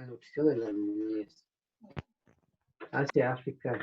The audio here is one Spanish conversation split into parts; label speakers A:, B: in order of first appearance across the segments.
A: Anuncio de la niñez. Asia, África.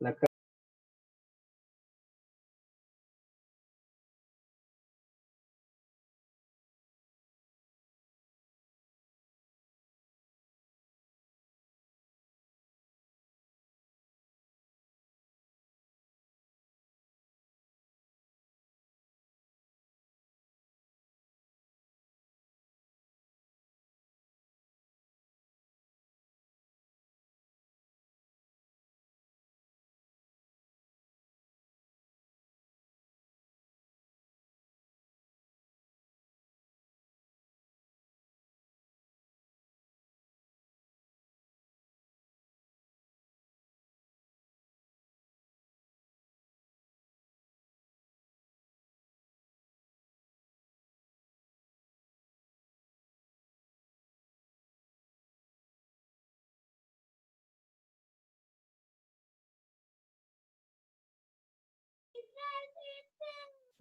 A: La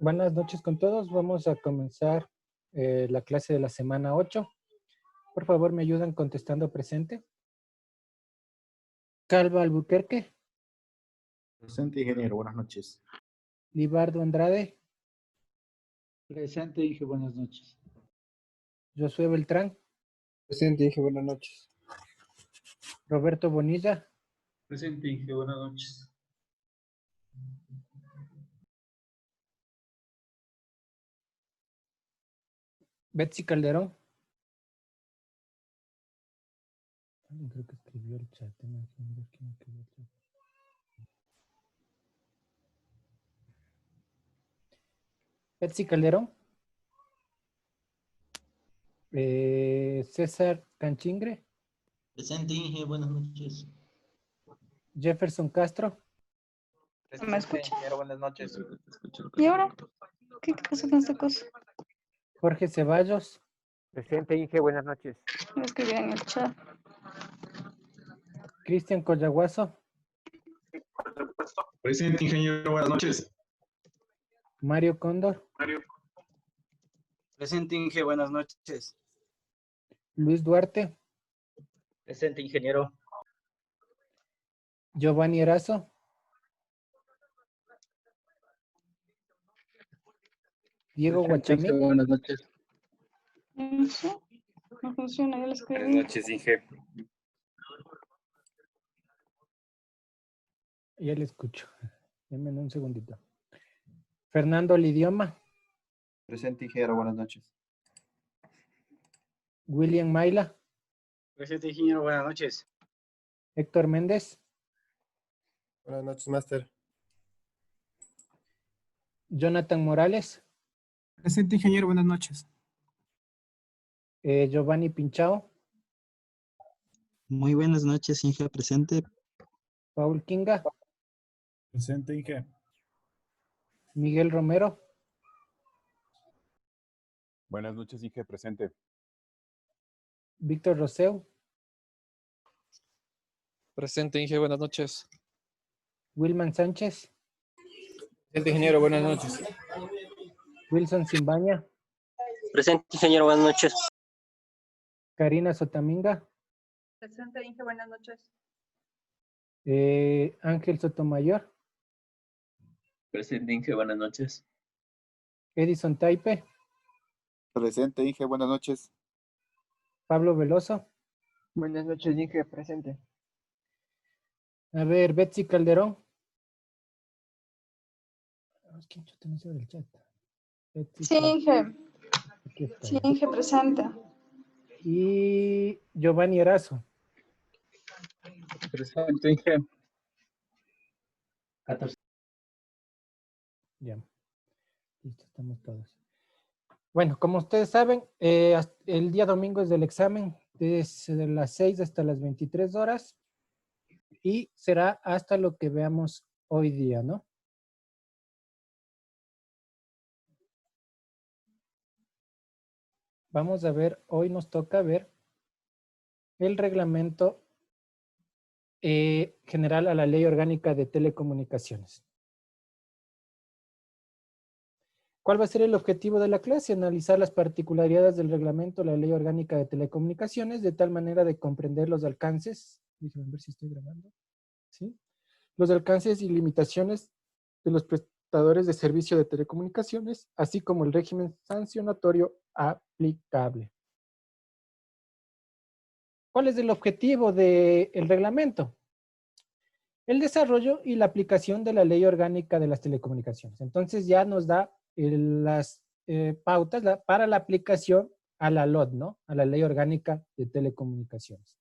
B: Buenas noches con todos. Vamos a comenzar la clase de la semana 8. Por favor, me ayudan contestando presente. Calva Albuquerque,
C: Presente, ingeniero. Buenas noches.
B: Libardo Andrade,
D: Presente, Inge, buenas noches.
B: Josué Beltrán,
E: Presente, dije buenas noches.
B: Roberto Bonilla,
D: Presente, Inge, buenas noches.
B: Betsy Calderón. Creo que escribió el chat. Betsy Calderón. César Canchingre.
F: Presente, Inge, buenas noches.
B: Jefferson Castro.
G: ¿Me escucha?
E: Buenas noches.
G: ¿Y ahora? ¿Qué pasó con esta cosa?
B: Jorge Ceballos.
H: Presente, Inge, buenas noches.
G: Me escribí en el chat.
B: Cristian Collaguazo.
I: Presente, ingeniero, buenas noches.
B: Mario Cóndor.
J: Presente, Inge, buenas noches.
B: Luis Duarte.
J: Presente, ingeniero.
B: Giovanni Erazo. Diego Guachamí.
E: Buenas noches.
G: Eso no funciona, ya lo
H: Buenas
G: escribí.
H: noches, Inge.
B: Ya le escucho. Denme un segundito. Fernando Lidioma.
C: Presente, ingeniero. Buenas noches.
B: William Maila.
J: Presente, ingeniero, buenas noches.
B: Héctor Méndez.
E: Buenas noches, máster.
B: Jonathan Morales.
K: Presente, ingeniero, buenas noches.
B: Giovanni Pinchao.
F: Muy buenas noches, Inge, presente.
B: Paul Kinga.
D: Presente, Inge.
B: Miguel Romero.
I: Buenas noches, Inge, presente.
B: Víctor Roseu.
L: Presente, Inge, buenas noches.
B: Wilman Sánchez.
H: Presente, ingeniero, buenas noches.
B: Wilson Simbaña.
J: Presente, ingeniero, buenas noches.
B: Karina Sotaminga.
G: Presente, Inge, buenas noches.
B: Ángel Sotomayor.
J: Presente, Inge, buenas noches.
B: Edison Taipe.
C: Presente, Inge. Buenas noches.
B: Pablo Veloso.
E: Buenas noches, Inge, presente.
B: A ver, Betsy Calderón. ¿Quién chuta no sabe el chat? Betsy
G: Sí, Inge.
B: Aquí está.
G: Sí, Inge, presente.
B: Y Giovanni Erazo.
E: Presente, Inge.
A: 14.
B: Ya. Listo, estamos todos. Bueno, como ustedes saben, el día domingo es del examen, desde las 6 hasta las 23 horas y será hasta lo que veamos hoy día, ¿no? Vamos a ver, hoy nos toca ver el reglamento general a la Ley Orgánica de Telecomunicaciones. ¿Cuál va a ser el objetivo de la clase? Analizar las particularidades del reglamento de la Ley Orgánica de Telecomunicaciones de tal manera de comprender los alcances. Déjenme ver si estoy grabando. ¿Sí? los alcances y limitaciones de los prestadores de servicio de telecomunicaciones, así como el régimen sancionatorio aplicable. ¿Cuál es el objetivo del reglamento? El desarrollo y la aplicación de la Ley Orgánica de las Telecomunicaciones. Entonces ya nos da las pautas para la aplicación a la LOT, ¿no? A la Ley Orgánica de Telecomunicaciones.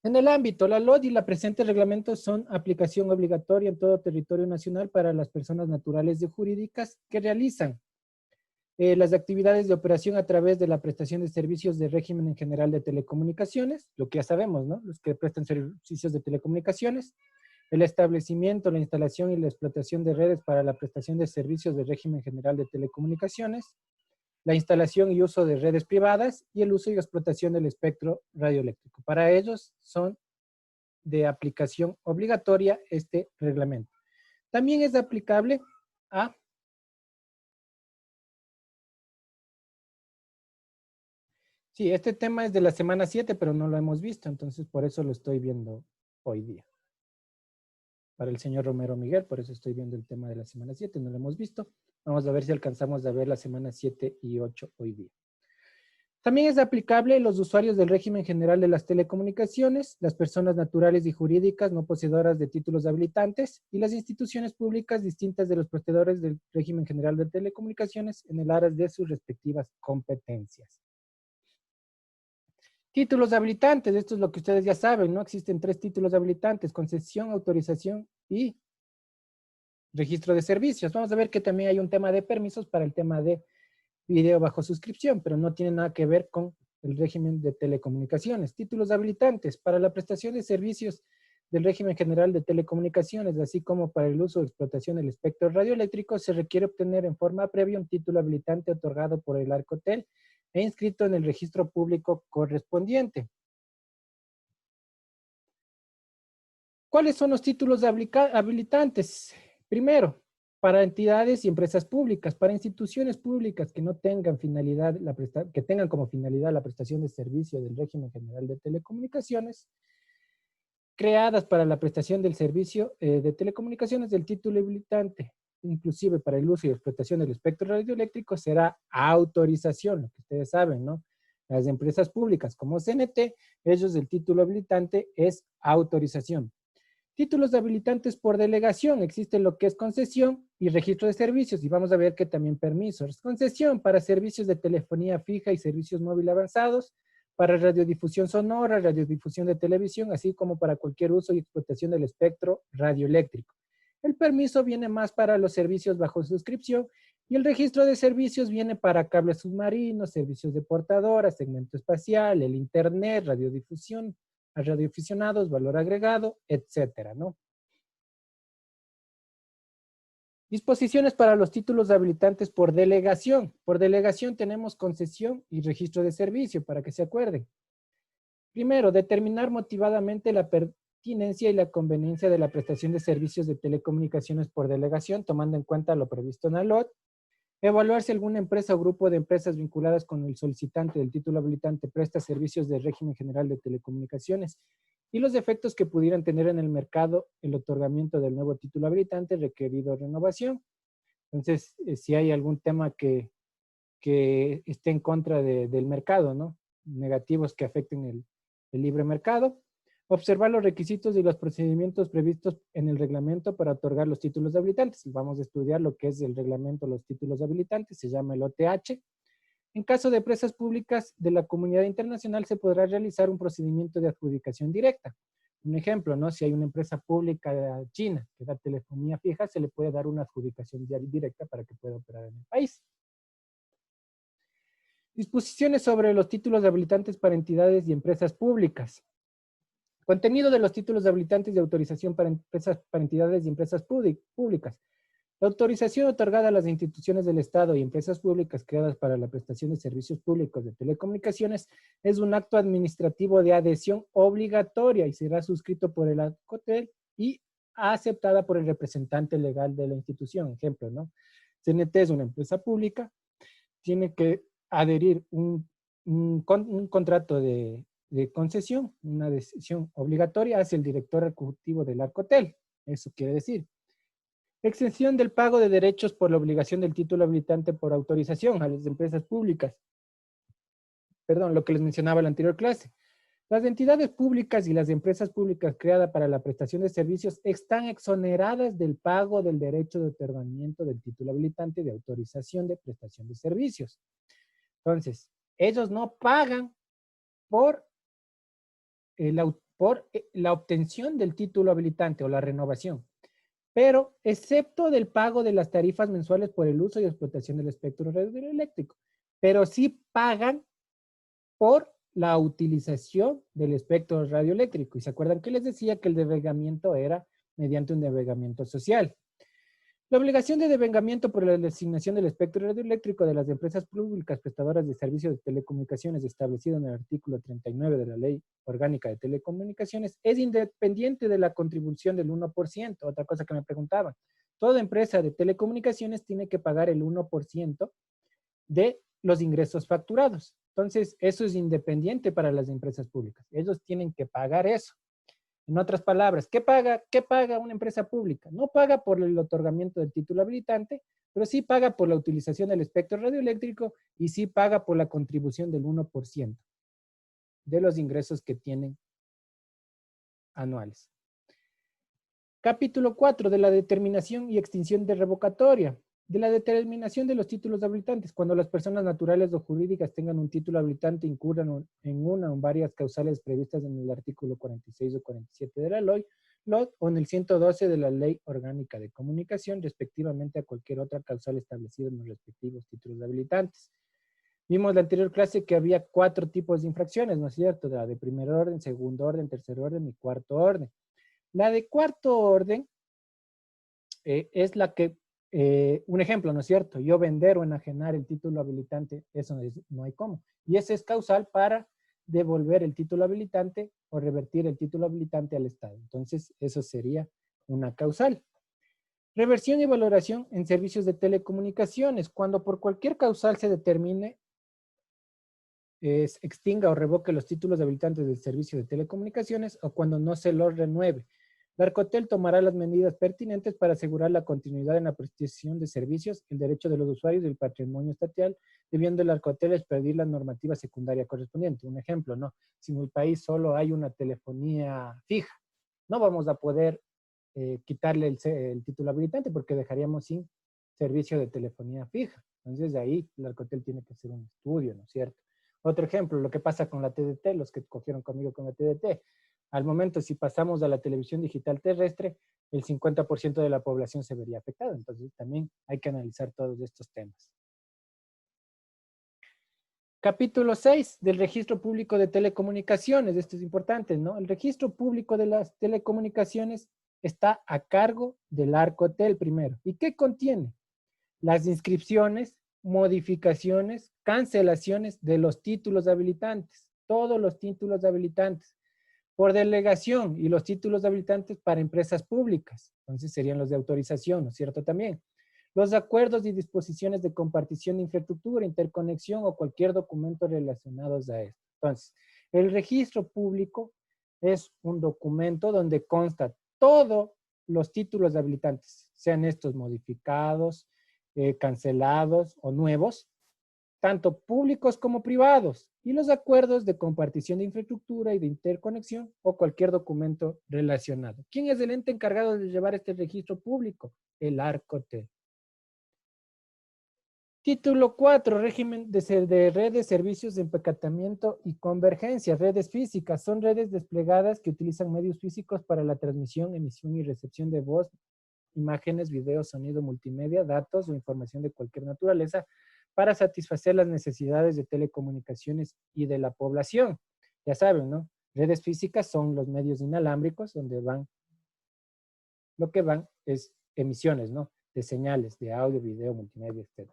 B: En el ámbito, la LOT y la presente reglamento son aplicación obligatoria en todo territorio nacional para las personas naturales y jurídicas que realizan las actividades de operación a través de la prestación de servicios de régimen en general de telecomunicaciones, lo que ya sabemos, ¿no? Los que prestan servicios de telecomunicaciones, el establecimiento, la instalación y la explotación de redes para la prestación de servicios de régimen general de telecomunicaciones, la instalación y uso de redes privadas y el uso y explotación del espectro radioeléctrico. Para ellos son de aplicación obligatoria este reglamento. También es aplicable a sí, este tema es de la semana 7, pero no lo hemos visto, entonces por eso lo estoy viendo hoy día. Para el señor Romero Miguel, por eso estoy viendo el tema de la semana 7, no lo hemos visto. Vamos a ver si alcanzamos a ver la semana 7 y 8 hoy día. También es aplicable los usuarios del régimen general de las telecomunicaciones, las personas naturales y jurídicas no poseedoras de títulos habilitantes y las instituciones públicas distintas de los prestadores del régimen general de telecomunicaciones en el área de sus respectivas competencias. Títulos habilitantes, esto es lo que ustedes ya saben, ¿no? Existen 3 títulos habilitantes: concesión, autorización y registro de servicios. Vamos a ver que también hay un tema de permisos para el tema de video bajo suscripción, pero no tiene nada que ver con el régimen de telecomunicaciones. Títulos habilitantes para la prestación de servicios del régimen general de telecomunicaciones, así como para el uso o explotación del espectro radioeléctrico, se requiere obtener en forma previa un título habilitante otorgado por el Arcotel e inscrito en el registro público correspondiente. ¿Cuáles son los títulos habilitantes? Primero, para entidades y empresas públicas, para instituciones públicas que no tengan finalidad, que tengan como finalidad la prestación de servicio del régimen general de telecomunicaciones, creadas para la prestación del servicio de telecomunicaciones, del título habilitante, inclusive para el uso y explotación del espectro radioeléctrico, será autorización, lo que ustedes saben, ¿no? Las empresas públicas como CNT, ellos el título habilitante es autorización. Títulos habilitantes por delegación, existe lo que es concesión y registro de servicios, y vamos a ver que también permisos. Concesión para servicios de telefonía fija y servicios móviles avanzados, para radiodifusión sonora, radiodifusión de televisión, así como para cualquier uso y explotación del espectro radioeléctrico. El permiso viene más para los servicios bajo suscripción y el registro de servicios viene para cables submarinos, servicios de portadora, segmento espacial, el internet, radiodifusión, a radioaficionados, valor agregado, etcétera, ¿no? Disposiciones para los títulos habilitantes por delegación. Por delegación tenemos concesión y registro de servicio, para que se acuerden. Primero, determinar motivadamente la pertinencia y la conveniencia de la prestación de servicios de telecomunicaciones por delegación, tomando en cuenta lo previsto en la LOT. Evaluar si alguna empresa o grupo de empresas vinculadas con el solicitante del título habilitante presta servicios del régimen general de telecomunicaciones y los efectos que pudieran tener en el mercado el otorgamiento del nuevo título habilitante requerido renovación. Entonces, si hay algún tema que esté en contra del mercado, ¿no? Negativos que afecten el libre mercado. Observar los requisitos y los procedimientos previstos en el reglamento para otorgar los títulos habilitantes. Vamos a estudiar lo que es el reglamento de los títulos habilitantes, se llama el OTH. En caso de empresas públicas de la comunidad internacional se podrá realizar un procedimiento de adjudicación directa. Un ejemplo, ¿no? Si hay una empresa pública china que da telefonía fija, se le puede dar una adjudicación directa para que pueda operar en el país. Disposiciones sobre los títulos habilitantes para entidades y empresas públicas. Contenido de los títulos habilitantes de autorización para entidades y empresas públicas. La autorización otorgada a las instituciones del Estado y empresas públicas creadas para la prestación de servicios públicos de telecomunicaciones es un acto administrativo de adhesión obligatoria y será suscrito por el Arcotel y aceptada por el representante legal de la institución. Ejemplo, ¿no? CNT es una empresa pública, tiene que adherir un contrato de de concesión, una decisión obligatoria hacia el director ejecutivo del Arcotel. Eso quiere decir. Exención del pago de derechos por la obligación del título habilitante por autorización a las empresas públicas. Perdón, lo que les mencionaba en la anterior clase. Las entidades públicas y las empresas públicas creadas para la prestación de servicios están exoneradas del pago del derecho de otorgamiento del título habilitante de autorización de prestación de servicios. Entonces, ellos no pagan por la obtención del título habilitante o la renovación, pero excepto del pago de las tarifas mensuales por el uso y explotación del espectro radioeléctrico, pero sí pagan por la utilización del espectro radioeléctrico. Y se acuerdan que les decía que el devengamiento era mediante un devengamiento social. La obligación de devengamiento por la designación del espectro radioeléctrico de las empresas públicas prestadoras de servicios de telecomunicaciones establecido en el artículo 39 de la Ley Orgánica de Telecomunicaciones es independiente de la contribución del 1%. Otra cosa que me preguntaban. Toda empresa de telecomunicaciones tiene que pagar el 1% de los ingresos facturados. Entonces, eso es independiente para las empresas públicas. Ellos tienen que pagar eso. En otras palabras, ¿qué paga una empresa pública? No paga por el otorgamiento del título habilitante, pero sí paga por la utilización del espectro radioeléctrico y sí paga por la contribución del 1% de los ingresos que tienen anuales. Capítulo 4 de la determinación y extinción de revocatoria. De la determinación de los títulos habilitantes. Cuando las personas naturales o jurídicas tengan un título habilitante, incurran en una o varias causales previstas en el artículo 46 o 47 de la LOI, o en el 112 de la Ley Orgánica de Comunicación, respectivamente a cualquier otra causal establecida en los respectivos títulos habilitantes. Vimos en la anterior clase que había 4 tipos de infracciones, ¿no es cierto? La de primer orden, segundo orden, tercer orden y cuarto orden. La de cuarto orden es la que un ejemplo, ¿no es cierto? Yo vender o enajenar el título habilitante, eso no hay cómo. Y ese es causal para devolver el título habilitante o revertir el título habilitante al Estado. Entonces, eso sería una causal. Reversión y valoración en servicios de telecomunicaciones. Cuando por cualquier causal se determine, extinga o revoque los títulos habilitantes del servicio de telecomunicaciones o cuando no se los renueve. La Arcotel tomará las medidas pertinentes para asegurar la continuidad en la prestación de servicios, el derecho de los usuarios y el patrimonio estatal, debiendo el Arcotel expedir la normativa secundaria correspondiente. Un ejemplo, ¿no? Si en el país solo hay una telefonía fija, no vamos a poder quitarle el título habilitante porque dejaríamos sin servicio de telefonía fija. Entonces, de ahí el Arcotel tiene que hacer un estudio, ¿no es cierto? Otro ejemplo, lo que pasa con la TDT, los que cogieron conmigo con la TDT. Al momento, si pasamos a la televisión digital terrestre, el 50% de la población se vería afectada. Entonces, también hay que analizar todos estos temas. Capítulo 6 del Registro Público de Telecomunicaciones. Esto es importante, ¿no? El Registro Público de las Telecomunicaciones está a cargo del Arcotel primero. ¿Y qué contiene? Las inscripciones, modificaciones, cancelaciones de los títulos habilitantes. Todos los títulos habilitantes. Por delegación y los títulos habilitantes para empresas públicas. Entonces serían los de autorización, ¿no es cierto? También. Los acuerdos y disposiciones de compartición de infraestructura, interconexión o cualquier documento relacionados a esto. Entonces, el registro público es un documento donde consta todos los títulos habilitantes, sean estos modificados, cancelados o nuevos, tanto públicos como privados, y los acuerdos de compartición de infraestructura y de interconexión o cualquier documento relacionado. ¿Quién es el ente encargado de llevar este registro público? El Arcotel. Título 4, régimen de redes, servicios de empaquetamiento y convergencia. Redes físicas son redes desplegadas que utilizan medios físicos para la transmisión, emisión y recepción de voz, imágenes, videos, sonido, multimedia, datos o información de cualquier naturaleza para satisfacer las necesidades de telecomunicaciones y de la población. Ya saben, ¿no? Redes físicas son los medios inalámbricos donde lo que van es emisiones, ¿no? De señales, de audio, video, multimedia, etc.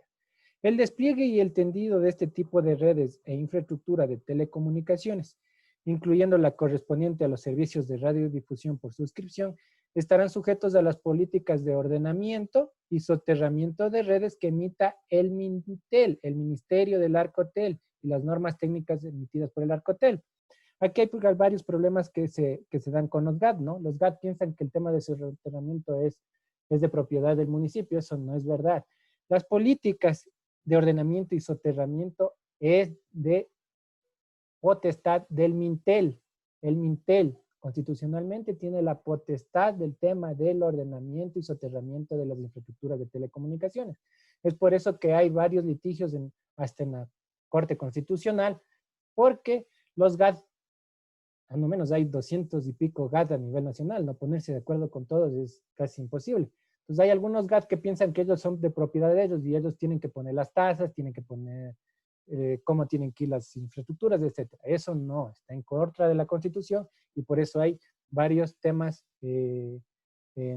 B: El despliegue y el tendido de este tipo de redes e infraestructura de telecomunicaciones, incluyendo la correspondiente a los servicios de radiodifusión por suscripción, estarán sujetos a las políticas de ordenamiento y soterramiento de redes que emita el MINTEL, el Ministerio del Arcotel, y las normas técnicas emitidas por el Arcotel. Aquí hay varios problemas que se dan con los GAT, ¿no? Los GAT piensan que el tema de su ordenamiento es de propiedad del municipio. Eso no es verdad. Las políticas de ordenamiento y soterramiento es de potestad del Mintel. El Mintel constitucionalmente tiene la potestad del tema del ordenamiento y soterramiento de las infraestructuras de telecomunicaciones. Es por eso que hay varios litigios hasta en la Corte Constitucional, porque los GAT, al menos hay 200 y pico GAT a nivel nacional, no ponerse de acuerdo con todos es casi imposible. Entonces hay algunos GAT que piensan que ellos son de propiedad de ellos y ellos tienen que poner las tasas, tienen que poner cómo tienen que ir las infraestructuras, etc. Eso no, está en contra de la Constitución y por eso hay varios temas en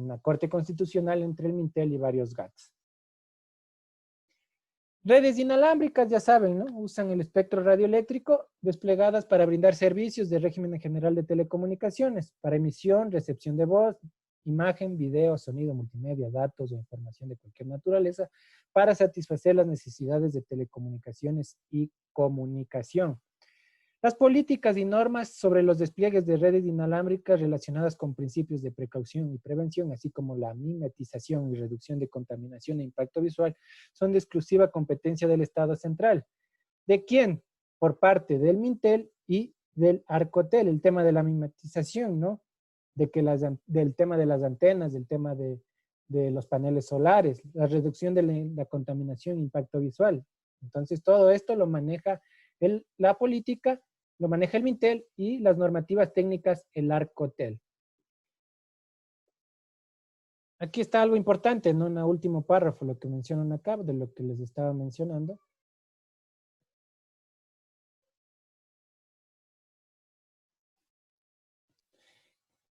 B: la Corte Constitucional entre el Mintel y varios GATs. Redes inalámbricas, ya saben, ¿no? Usan el espectro radioeléctrico desplegadas para brindar servicios de régimen general de telecomunicaciones, para emisión, recepción de voz, imagen, video, sonido, multimedia, datos o información de cualquier naturaleza, para satisfacer las necesidades de telecomunicaciones y comunicación. Las políticas y normas sobre los despliegues de redes inalámbricas relacionadas con principios de precaución y prevención, así como la mimetización y reducción de contaminación e impacto visual, son de exclusiva competencia del Estado central. ¿De quién? Por parte del Mintel y del Arcotel. El tema de la mimetización, ¿no? Del tema de las antenas, del tema de los paneles solares, la reducción de la contaminación e impacto visual. Entonces, todo esto lo maneja la política, lo maneja el Mintel y las normativas técnicas el Arcotel. Aquí está algo importante, ¿no? En el último párrafo, lo que mencionan acá, de lo que les estaba mencionando.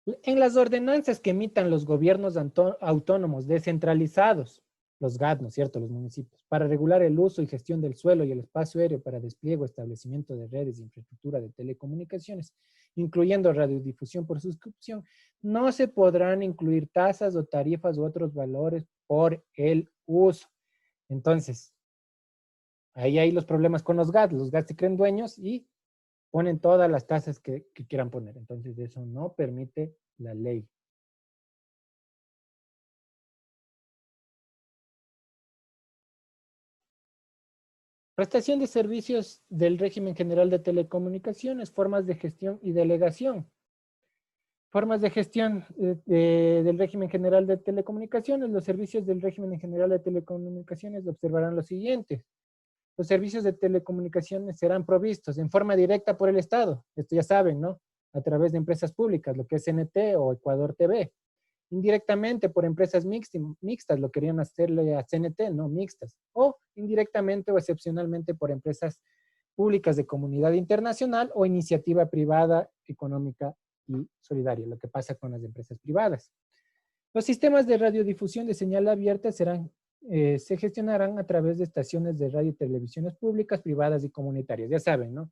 B: En las ordenanzas que emitan los gobiernos autónomos descentralizados, los GAT, ¿no es cierto?, los municipios, para regular el uso y gestión del suelo y el espacio aéreo para despliegue o establecimiento de redes de infraestructura de telecomunicaciones, incluyendo radiodifusión por suscripción, no se podrán incluir tasas o tarifas u otros valores por el uso. Entonces, ahí hay los problemas con los GAT. Los GAT se creen dueños y ponen todas las tasas que quieran poner. Entonces, eso no permite la ley. Prestación de servicios del régimen general de telecomunicaciones, formas de gestión y delegación. Formas de gestión del régimen general de telecomunicaciones. Los servicios del régimen general de telecomunicaciones observarán lo siguiente. Los servicios de telecomunicaciones serán provistos en forma directa por el Estado. Esto ya saben, ¿no? A través de empresas públicas, lo que es CNT o Ecuador TV. Indirectamente por empresas mixtas, lo querían hacerle a CNT, no mixtas. O indirectamente o excepcionalmente por empresas públicas de comunidad internacional o iniciativa privada, económica y solidaria, lo que pasa con las empresas privadas. Los sistemas de radiodifusión de señal abierta se gestionarán a través de estaciones de radio y televisiones públicas, privadas y comunitarias. Ya saben, ¿no?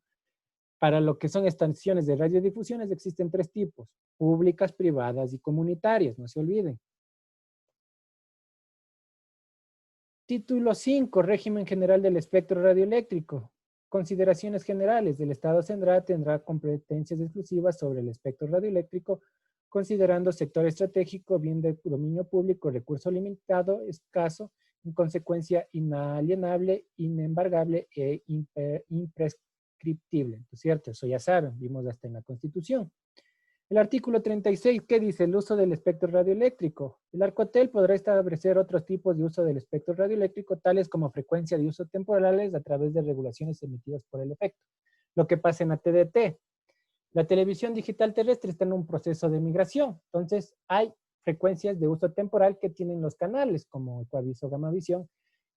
B: Para lo que son estaciones de radiodifusiones existen 3 tipos: públicas, privadas y comunitarias, no se olviden. Título 5, régimen general del espectro radioeléctrico. Consideraciones generales. El Estado central tendrá competencias exclusivas sobre el espectro radioeléctrico, considerando sector estratégico, bien de dominio público, recurso limitado, escaso, en consecuencia inalienable, inembargable e imprescriptible. ¿No es cierto? Eso ya saben, vimos hasta en la Constitución. El artículo 36, ¿qué dice? El uso del espectro radioeléctrico. El Arcotel podrá establecer otros tipos de uso del espectro radioeléctrico, tales como frecuencia de uso temporales a través de regulaciones emitidas por el efecto. Lo que pasa en la TDT. La televisión digital terrestre está en un proceso de migración. Entonces, hay frecuencias de uso temporal que tienen los canales, como Ecuaviso, Gamavisión,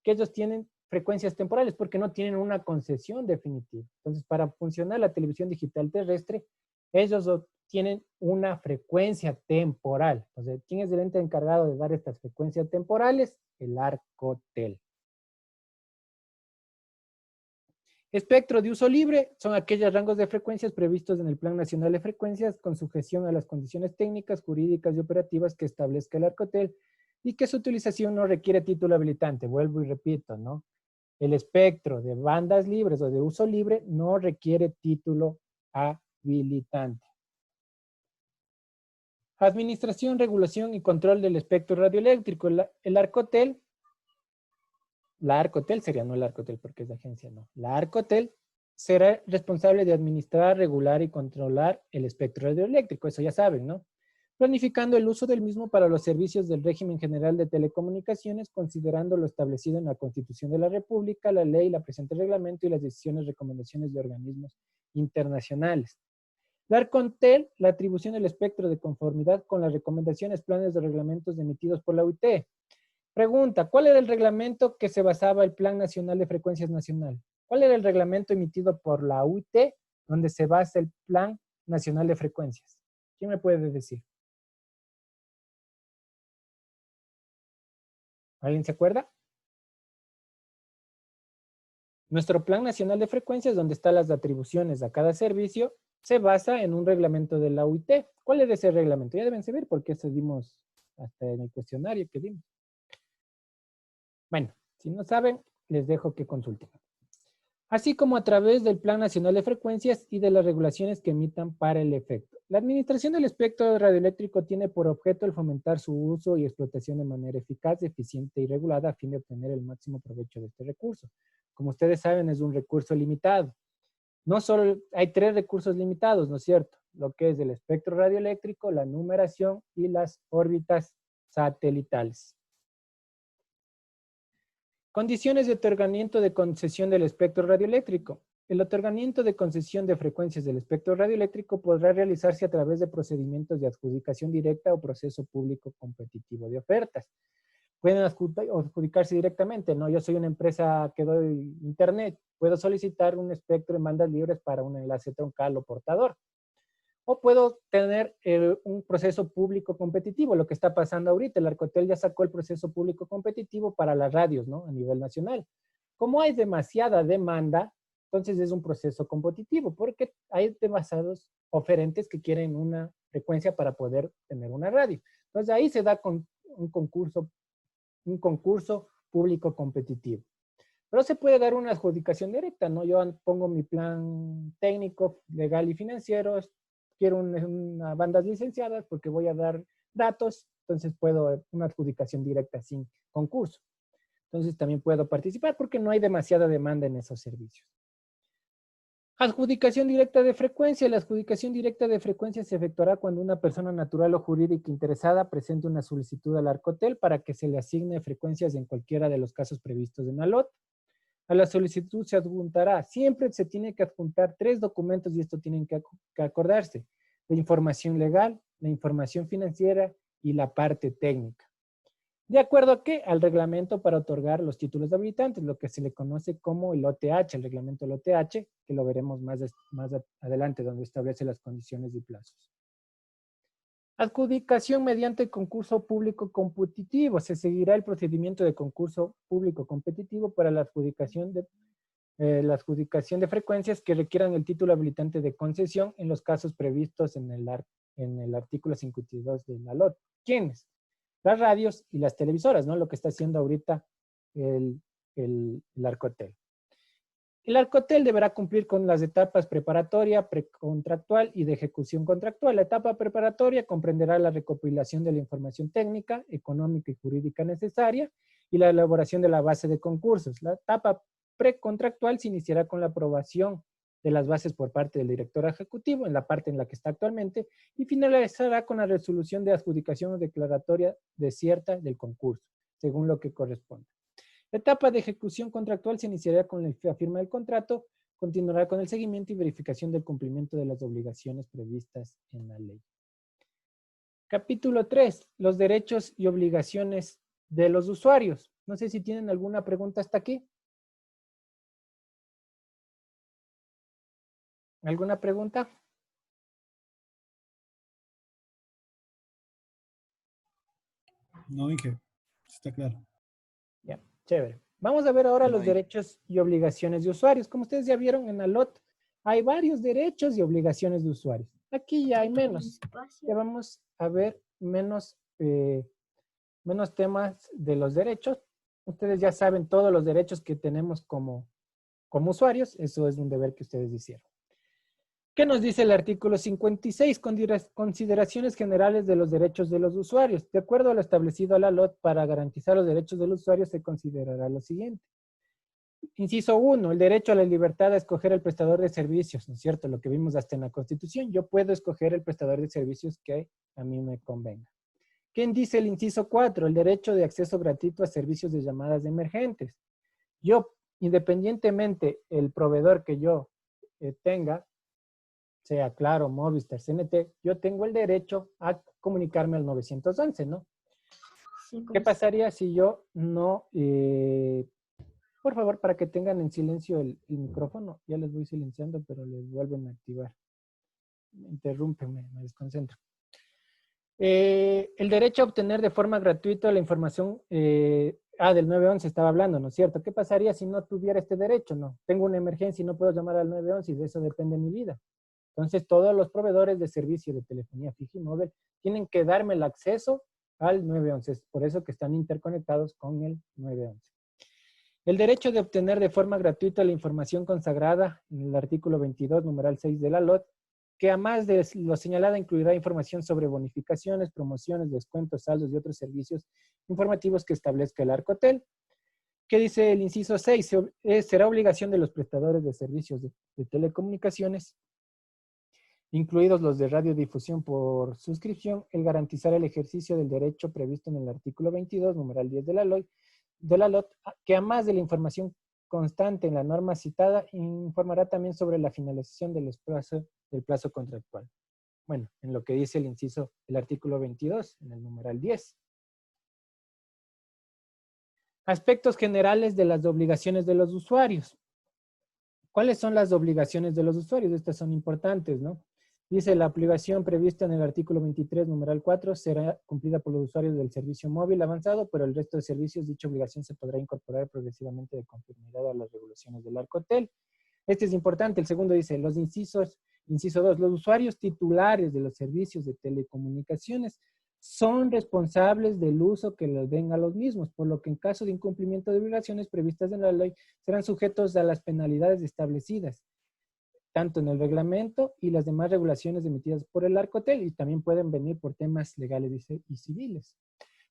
B: que ellos tienen frecuencias temporales porque no tienen una concesión definitiva. Entonces, para funcionar la televisión digital terrestre, ellos tienen una frecuencia temporal. Entonces, ¿quién es el ente encargado de dar estas frecuencias temporales? El Arcotel. Espectro de uso libre son aquellos rangos de frecuencias previstos en el Plan Nacional de Frecuencias con sujeción a las condiciones técnicas, jurídicas y operativas que establezca el Arcotel y que su utilización no requiere título habilitante. Vuelvo y repito, ¿no? El espectro de bandas libres o de uso libre no requiere título habilitante. habilitante. Administración, regulación y control del espectro radioeléctrico. El Arcotel, la Arcotel sería, no el Arcotel porque es de agencia, no. La Arcotel será responsable de administrar, regular y controlar el espectro radioeléctrico, eso ya saben, ¿no? Planificando el uso del mismo para los servicios del régimen general de telecomunicaciones, considerando lo establecido en la Constitución de la República, la ley, la presente reglamento y las decisiones, recomendaciones de organismos internacionales. La Arcontel, la atribución del espectro de conformidad con las recomendaciones, planes de reglamentos emitidos por la OIT. Pregunta, ¿cuál era el reglamento que se basaba el Plan Nacional de Frecuencias Nacional? ¿Cuál era el reglamento emitido por la OIT donde se basa el Plan Nacional de Frecuencias? ¿Quién me puede decir? ¿Alguien se acuerda? Nuestro Plan Nacional de Frecuencias, donde están las atribuciones a cada servicio, se basa en un reglamento de la OIT. ¿Cuál es ese reglamento? Ya deben saber porque eso dimos hasta en el cuestionario que dimos. Bueno, si no saben, les dejo que consulten. Así como a través del Plan Nacional de Frecuencias y de las regulaciones que emitan para el efecto. La administración del espectro radioeléctrico tiene por objeto el fomentar su uso y explotación de manera eficaz, eficiente y regulada a fin de obtener el máximo provecho de este recurso. Como ustedes saben, es un recurso limitado. No solo hay 3 recursos limitados, ¿no es cierto? Lo que es el espectro radioeléctrico, la numeración y las órbitas satelitales. Condiciones de otorgamiento de concesión del espectro radioeléctrico. El otorgamiento de concesión de frecuencias del espectro radioeléctrico podrá realizarse a través de procedimientos de adjudicación directa o proceso público competitivo de ofertas. Pueden adjudicarse directamente, ¿no? Yo soy una empresa que doy internet, puedo solicitar un espectro en bandas libres para un enlace troncal o portador. O puedo tener un proceso público competitivo, lo que está pasando ahorita. El Arcotel ya sacó el proceso público competitivo para las radios, ¿no? A nivel nacional. Como hay demasiada demanda, entonces es un proceso competitivo, porque hay demasiados oferentes que quieren una frecuencia para poder tener una radio. Entonces ahí se da con un concurso público competitivo. Pero se puede dar una adjudicación directa, ¿no? Yo pongo mi plan técnico, legal y financiero, quiero unas bandas licenciadas porque voy a dar datos, entonces puedo una adjudicación directa sin concurso. Entonces también puedo participar porque no hay demasiada demanda en esos servicios. Adjudicación directa de frecuencia. La adjudicación directa de frecuencia se efectuará cuando una persona natural o jurídica interesada presente una solicitud al Arcotel para que se le asigne frecuencias en cualquiera de los casos previstos en la LOT. A la solicitud se adjuntará. Siempre se tiene que adjuntar 3 documentos y esto tienen que acordarse. La información legal, la información financiera y la parte técnica. ¿De acuerdo a qué? Al reglamento para otorgar los títulos de habilitantes, lo que se le conoce como el OTH, el reglamento del OTH, que lo veremos más adelante, donde establece las condiciones y plazos. Adjudicación mediante concurso público competitivo. Se seguirá el procedimiento de concurso público competitivo para la adjudicación de frecuencias que requieran el título habilitante de concesión en los casos previstos en el artículo 52 de la LOT. ¿Quiénes? Las radios y las televisoras, ¿no? Lo que está haciendo ahorita el Arcotel. El Arcotel deberá cumplir con las etapas preparatoria, precontractual y de ejecución contractual. La etapa preparatoria comprenderá la recopilación de la información técnica, económica y jurídica necesaria y la elaboración de la base de concursos. La etapa precontractual se iniciará con la aprobación de las bases por parte del director ejecutivo, en la parte en la que está actualmente, y finalizará con la resolución de adjudicación o declaratoria desierta del concurso, según lo que corresponda. La etapa de ejecución contractual se iniciará con la firma del contrato, continuará con el seguimiento y verificación del cumplimiento de las obligaciones previstas en la ley. Capítulo 3. Los derechos y obligaciones de los usuarios. No sé si tienen alguna pregunta hasta aquí. ¿Alguna pregunta?
D: No, Inge. Está claro.
B: Ya, chévere. Vamos a ver ahora los derechos y obligaciones de usuarios. Como ustedes ya vieron en la LOT, hay varios derechos y obligaciones de usuarios. Aquí ya hay menos. Ya vamos a ver menos temas de los derechos. Ustedes ya saben todos los derechos que tenemos como usuarios. Eso es un deber que ustedes hicieron. ¿Qué nos dice el artículo 56? Consideraciones generales de los derechos de los usuarios. De acuerdo a lo establecido a la LOT, para garantizar los derechos de los usuarios se considerará lo siguiente. Inciso 1, el derecho a la libertad de escoger el prestador de servicios, ¿no es cierto? Lo que vimos hasta en la Constitución. Yo puedo escoger el prestador de servicios que a mí me convenga. ¿Quién dice el inciso 4? El derecho de acceso gratuito a servicios de llamadas emergentes. Yo, independientemente el proveedor que yo tenga, sea Claro, Movistar, CNT, yo tengo el derecho a comunicarme al 911, ¿no? ¿Qué pasaría si yo no... por favor, para que tengan en silencio el micrófono, ya les voy silenciando, pero les vuelven a activar. Me interrumpen, me desconcentro. El derecho a obtener de forma gratuita la información... del 911 estaba hablando, ¿no es cierto? ¿Qué pasaría si no tuviera este derecho? No, tengo una emergencia y no puedo llamar al 911 y de eso depende mi vida. Entonces, todos los proveedores de servicio de telefonía fija y móvil tienen que darme el acceso al 911. Es por eso que están interconectados con el 911. El derecho de obtener de forma gratuita la información consagrada en el artículo 22, numeral 6 de la LOT, que además de lo señalado incluirá información sobre bonificaciones, promociones, descuentos, saldos y otros servicios informativos que establezca el Arcotel. ¿Qué dice el inciso 6? Será obligación de los prestadores de servicios de telecomunicaciones, incluidos los de radiodifusión por suscripción, el garantizar el ejercicio del derecho previsto en el artículo 22, numeral 10 de la LOT, que además de la información constante en la norma citada, informará también sobre la finalización del plazo contractual. Bueno, en lo que dice el artículo 22, en el numeral 10. Aspectos generales de las obligaciones de los usuarios. ¿Cuáles son las obligaciones de los usuarios? Estas son importantes, ¿no? Dice, la obligación prevista en el artículo 23, numeral 4, será cumplida por los usuarios del servicio móvil avanzado, pero el resto de servicios, dicha obligación se podrá incorporar progresivamente de conformidad a las regulaciones del Arcotel. Este es importante. El segundo dice, inciso 2, los usuarios titulares de los servicios de telecomunicaciones son responsables del uso que les den a los mismos, por lo que en caso de incumplimiento de obligaciones previstas en la ley, serán sujetos a las penalidades establecidas, tanto en el reglamento y las demás regulaciones emitidas por el Arcotel, y también pueden venir por temas legales y civiles,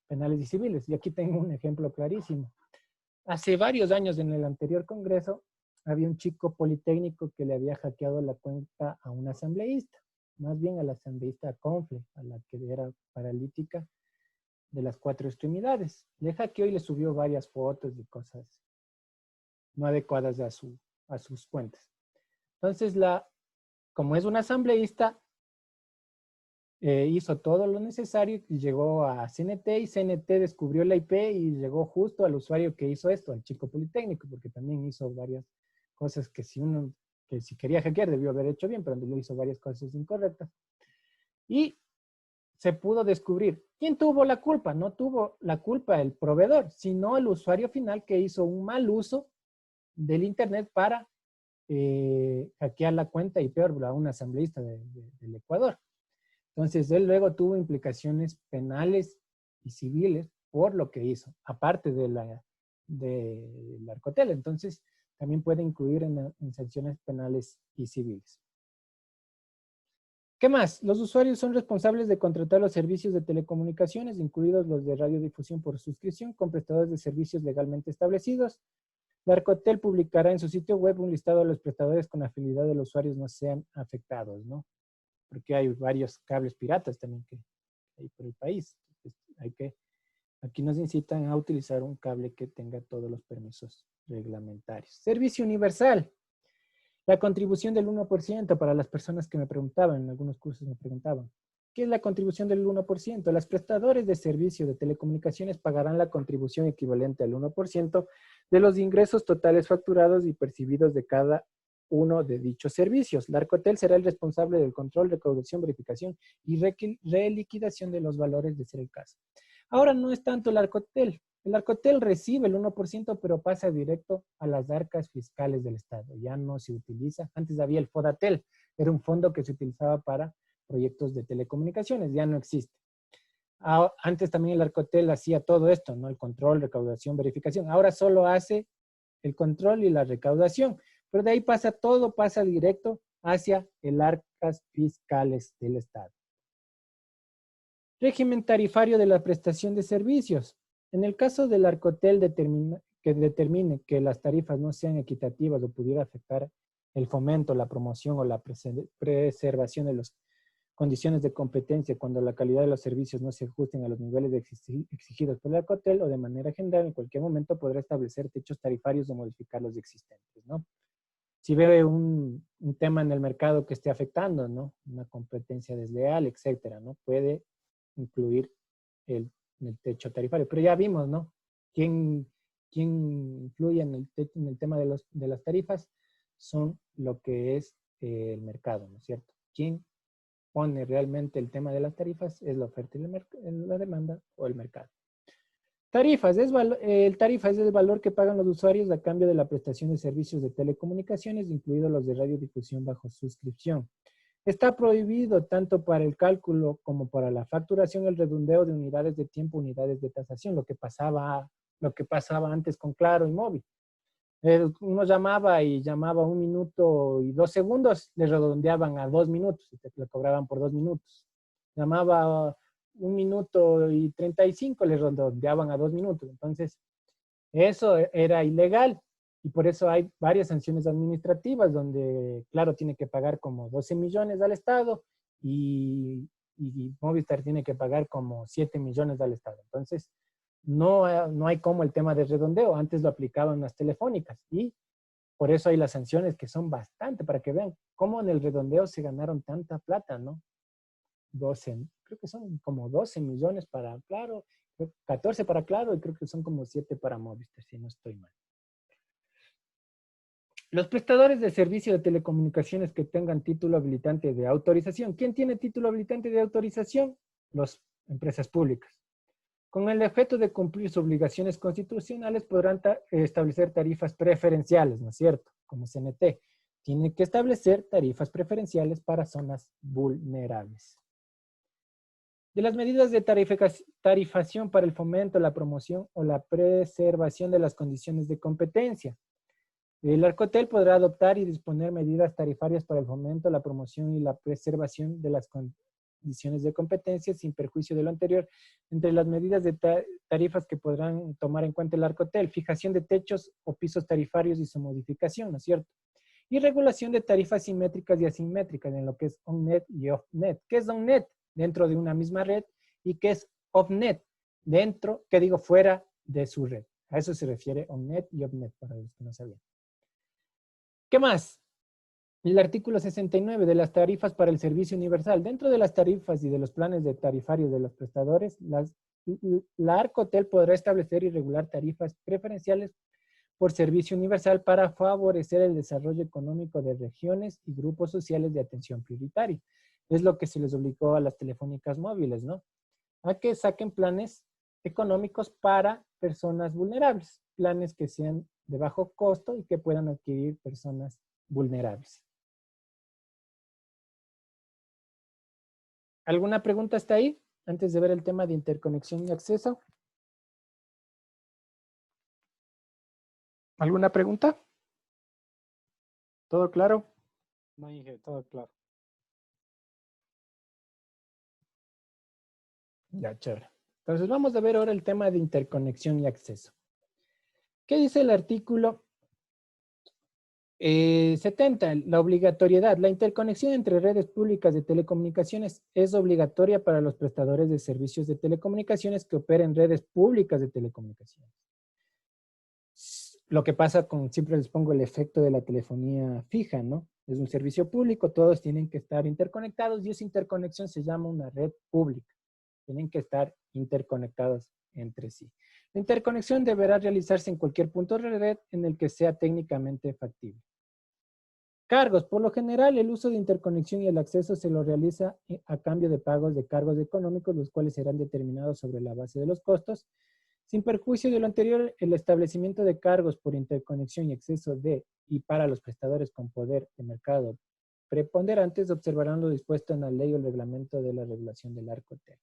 B: penales y civiles. Y aquí tengo un ejemplo clarísimo. Hace varios años en el anterior congreso, había un chico politécnico que le había hackeado la cuenta a un asambleísta, más bien a la asambleísta Confle, a la que era paralítica de las 4 extremidades. Le hackeó y le subió varias fotos y cosas no adecuadas a sus cuentas. Entonces, como es un asambleísta, hizo todo lo necesario y llegó a CNT, y CNT descubrió la IP y llegó justo al usuario que hizo esto, al chico politécnico, porque también hizo varias cosas que si quería hackear debió haber hecho bien, pero lo hizo varias cosas incorrectas. Y se pudo descubrir. ¿Quién tuvo la culpa? No tuvo la culpa el proveedor, sino el usuario final que hizo un mal uso del Internet para hackear la cuenta y peor a un asambleísta del Ecuador. Entonces, él luego tuvo implicaciones penales y civiles por lo que hizo, aparte del Arcotel. Entonces, también puede incluir en sanciones penales y civiles. ¿Qué más? Los usuarios son responsables de contratar los servicios de telecomunicaciones, incluidos los de radiodifusión por suscripción, con prestadores de servicios legalmente establecidos. La Arcotel publicará en su sitio web un listado de los prestadores con afiliación de los usuarios no sean afectados, ¿no? Porque hay varios cables piratas también que hay por el país. Entonces, aquí nos incitan a utilizar un cable que tenga todos los permisos reglamentarios. Servicio universal. La contribución del 1% para las personas que me preguntaban, en algunos cursos me preguntaban, ¿qué es la contribución del 1%? Los prestadores de servicio de telecomunicaciones pagarán la contribución equivalente al 1% de los ingresos totales facturados y percibidos de cada uno de dichos servicios. La Arcotel será el responsable del control, recaudación, verificación y reliquidación de los valores de ser el caso. Ahora no es tanto el Arcotel. El Arcotel recibe el 1%, pero pasa directo a las arcas fiscales del Estado. Ya no se utiliza. Antes había el Fodatel. Era un fondo que se utilizaba para proyectos de telecomunicaciones. Ya no existe. Antes también el Arcotel hacía todo esto, ¿no? El control, recaudación, verificación. Ahora solo hace el control y la recaudación. Pero de ahí pasa todo, pasa directo hacia el arcas fiscales del Estado. Régimen tarifario de la prestación de servicios. En el caso del Arcotel que determine que las tarifas no sean equitativas o pudiera afectar el fomento, la promoción o la preservación de las condiciones de competencia cuando la calidad de los servicios no se ajusten a los niveles exigidos por el Arcotel o de manera general, en cualquier momento podrá establecer techos tarifarios o modificar los existentes, ¿no? Si ve un tema en el mercado que esté afectando, ¿no? Una competencia desleal, etcétera, ¿no? Puede incluir el techo tarifario. Pero ya vimos, ¿no? ¿Quién influye en el tema de las tarifas? Son lo que es el mercado, ¿no es cierto? ¿Quién pone realmente el tema de las tarifas? Es la oferta y la demanda o el mercado. Tarifas. El tarifa es el valor que pagan los usuarios a cambio de la prestación de servicios de telecomunicaciones, incluidos los de radiodifusión bajo suscripción. Está prohibido tanto para el cálculo como para la facturación el redondeo de unidades de tiempo, unidades de tasación, lo que pasaba antes con Claro y Móvil. Uno llamaba 1 minuto y 2 segundos, le redondeaban a 2 minutos y le cobraban por 2 minutos. Llamaba 1 minuto y 35, le redondeaban a 2 minutos. Entonces, eso era ilegal. Y por eso hay varias sanciones administrativas donde, claro, tiene que pagar como 12 millones al Estado y Movistar tiene que pagar como 7 millones al Estado. Entonces, no hay como el tema de redondeo. Antes lo aplicaban las telefónicas y por eso hay las sanciones que son bastante, para que vean cómo en el redondeo se ganaron tanta plata, ¿no? 12, creo que son como 12 millones para Claro, 14 para Claro y creo que son como 7 para Movistar, si no estoy mal. Los prestadores de servicio de telecomunicaciones que tengan título habilitante de autorización. ¿Quién tiene título habilitante de autorización? Las empresas públicas. Con el efecto de cumplir sus obligaciones constitucionales podrán establecer tarifas preferenciales, ¿no es cierto? Como CNT. Tienen que establecer tarifas preferenciales para zonas vulnerables. De las medidas de tarifación para el fomento, la promoción o la preservación de las condiciones de competencia. El Arcotel podrá adoptar y disponer medidas tarifarias para el fomento, la promoción y la preservación de las condiciones de competencia sin perjuicio de lo anterior. Entre las medidas de tarifas que podrán tomar en cuenta el Arcotel, fijación de techos o pisos tarifarios y su modificación, ¿no es cierto? Y regulación de tarifas simétricas y asimétricas en lo que es on-net y off-net. ¿Qué es on-net? Dentro de una misma red. ¿Y qué es off-net? Fuera de su red. A eso se refiere on-net y off-net, para los que no sabían. ¿Qué más? El artículo 69 de las tarifas para el servicio universal. Dentro de las tarifas y de los planes de tarifarios de los prestadores, la Arcotel podrá establecer y regular tarifas preferenciales por servicio universal para favorecer el desarrollo económico de regiones y grupos sociales de atención prioritaria. Es lo que se les obligó a las telefónicas móviles, ¿no? A que saquen planes económicos para personas vulnerables, planes que sean de bajo costo y que puedan adquirir personas vulnerables. ¿Alguna pregunta hasta ahí? Antes de ver el tema de interconexión y acceso. ¿Alguna pregunta? ¿Todo claro?
K: No, Inge, todo claro.
B: Ya, chévere. Entonces vamos a ver ahora el tema de interconexión y acceso. ¿Qué dice el artículo 70? La obligatoriedad. La interconexión entre redes públicas de telecomunicaciones es obligatoria para los prestadores de servicios de telecomunicaciones que operen redes públicas de telecomunicaciones. Lo que pasa con, siempre les pongo el efecto de la telefonía fija, ¿no? Es un servicio público, todos tienen que estar interconectados y esa interconexión se llama una red pública. Tienen que estar interconectados entre sí. La interconexión deberá realizarse en cualquier punto de red en el que sea técnicamente factible. Cargos. Por lo general, el uso de interconexión y el acceso se lo realiza a cambio de pagos de cargos económicos, los cuales serán determinados sobre la base de los costos. Sin perjuicio de lo anterior, el establecimiento de cargos por interconexión y acceso de y para los prestadores con poder de mercado preponderantes observarán lo dispuesto en la ley o el reglamento de la regulación del Arcotel.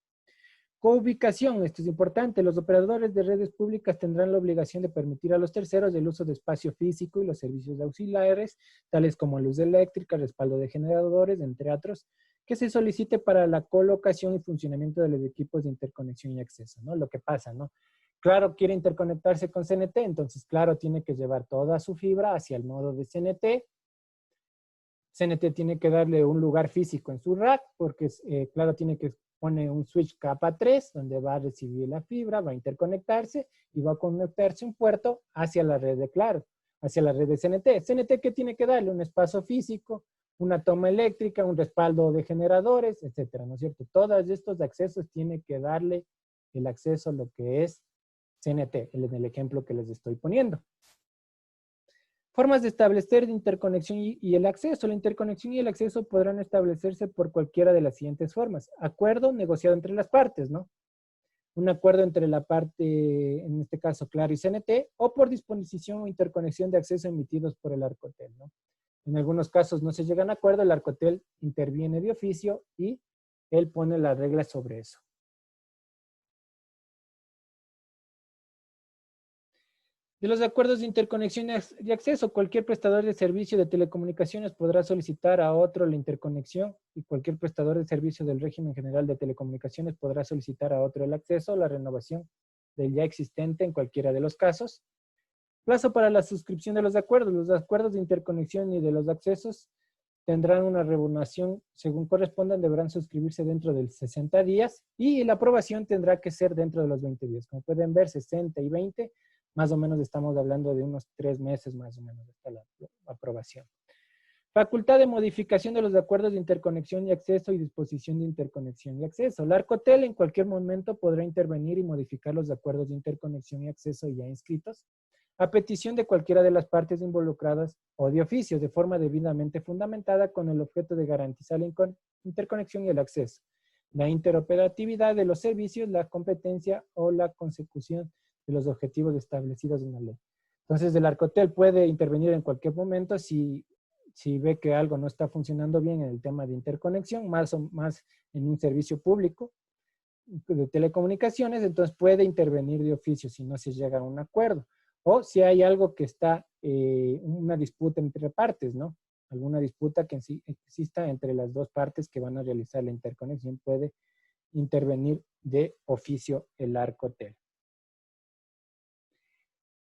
B: Coubicación, esto es importante. Los operadores de redes públicas tendrán la obligación de permitir a los terceros el uso de espacio físico y los servicios auxiliares, tales como luz eléctrica, respaldo de generadores, entre otros, que se solicite para la colocación y funcionamiento de los equipos de interconexión y acceso, ¿no? Lo que pasa, ¿no? Claro quiere interconectarse con CNT, entonces Claro tiene que llevar toda su fibra hacia el nodo de CNT. CNT tiene que darle un lugar físico en su rack, porque Claro tiene que poner un switch capa 3, donde va a recibir la fibra, va a interconectarse y va a conectarse un puerto hacia la red de Claro, hacia la red de CNT. CNT, ¿qué tiene que darle? Un espacio físico, una toma eléctrica, un respaldo de generadores, etcétera, ¿no es cierto? Todos estos accesos tiene que darle el acceso a lo que es CNT, en el ejemplo que les estoy poniendo. Formas de establecer interconexión y el acceso. La interconexión y el acceso podrán establecerse por cualquiera de las siguientes formas. Acuerdo negociado entre las partes, ¿no? Un acuerdo entre la parte, en este caso, Claro y CNT, o por disposición o interconexión de acceso emitidos por el Arcotel, ¿no? En algunos casos no se llegan a acuerdo, el Arcotel interviene de oficio y él pone las reglas sobre eso. De los acuerdos de interconexión y acceso, cualquier prestador de servicio de telecomunicaciones podrá solicitar a otro la interconexión y cualquier prestador de servicio del régimen general de telecomunicaciones podrá solicitar a otro el acceso o la renovación del ya existente en cualquiera de los casos. Plazo para la suscripción de los acuerdos. Los acuerdos de interconexión y de los accesos tendrán una renovación según correspondan, deberán suscribirse dentro de 60 días y la aprobación tendrá que ser dentro de los 20 días. Como pueden ver, 60 y 20, más o menos estamos hablando de unos 3 meses más o menos hasta la aprobación. Facultad de modificación de los acuerdos de interconexión y acceso y disposición de interconexión y acceso. La Arcotel en cualquier momento podrá intervenir y modificar los acuerdos de interconexión y acceso ya inscritos a petición de cualquiera de las partes involucradas o de oficio, de forma debidamente fundamentada con el objeto de garantizar la interconexión y el acceso, la interoperatividad de los servicios, la competencia o la consecución de los objetivos establecidos en la ley. Entonces, el Arcotel puede intervenir en cualquier momento si ve que algo no está funcionando bien en el tema de interconexión, más en un servicio público de telecomunicaciones, entonces puede intervenir de oficio si no se llega a un acuerdo. O si hay algo que está, una disputa entre partes, ¿no? Alguna disputa que exista entre las dos partes que van a realizar la interconexión, puede intervenir de oficio el Arcotel.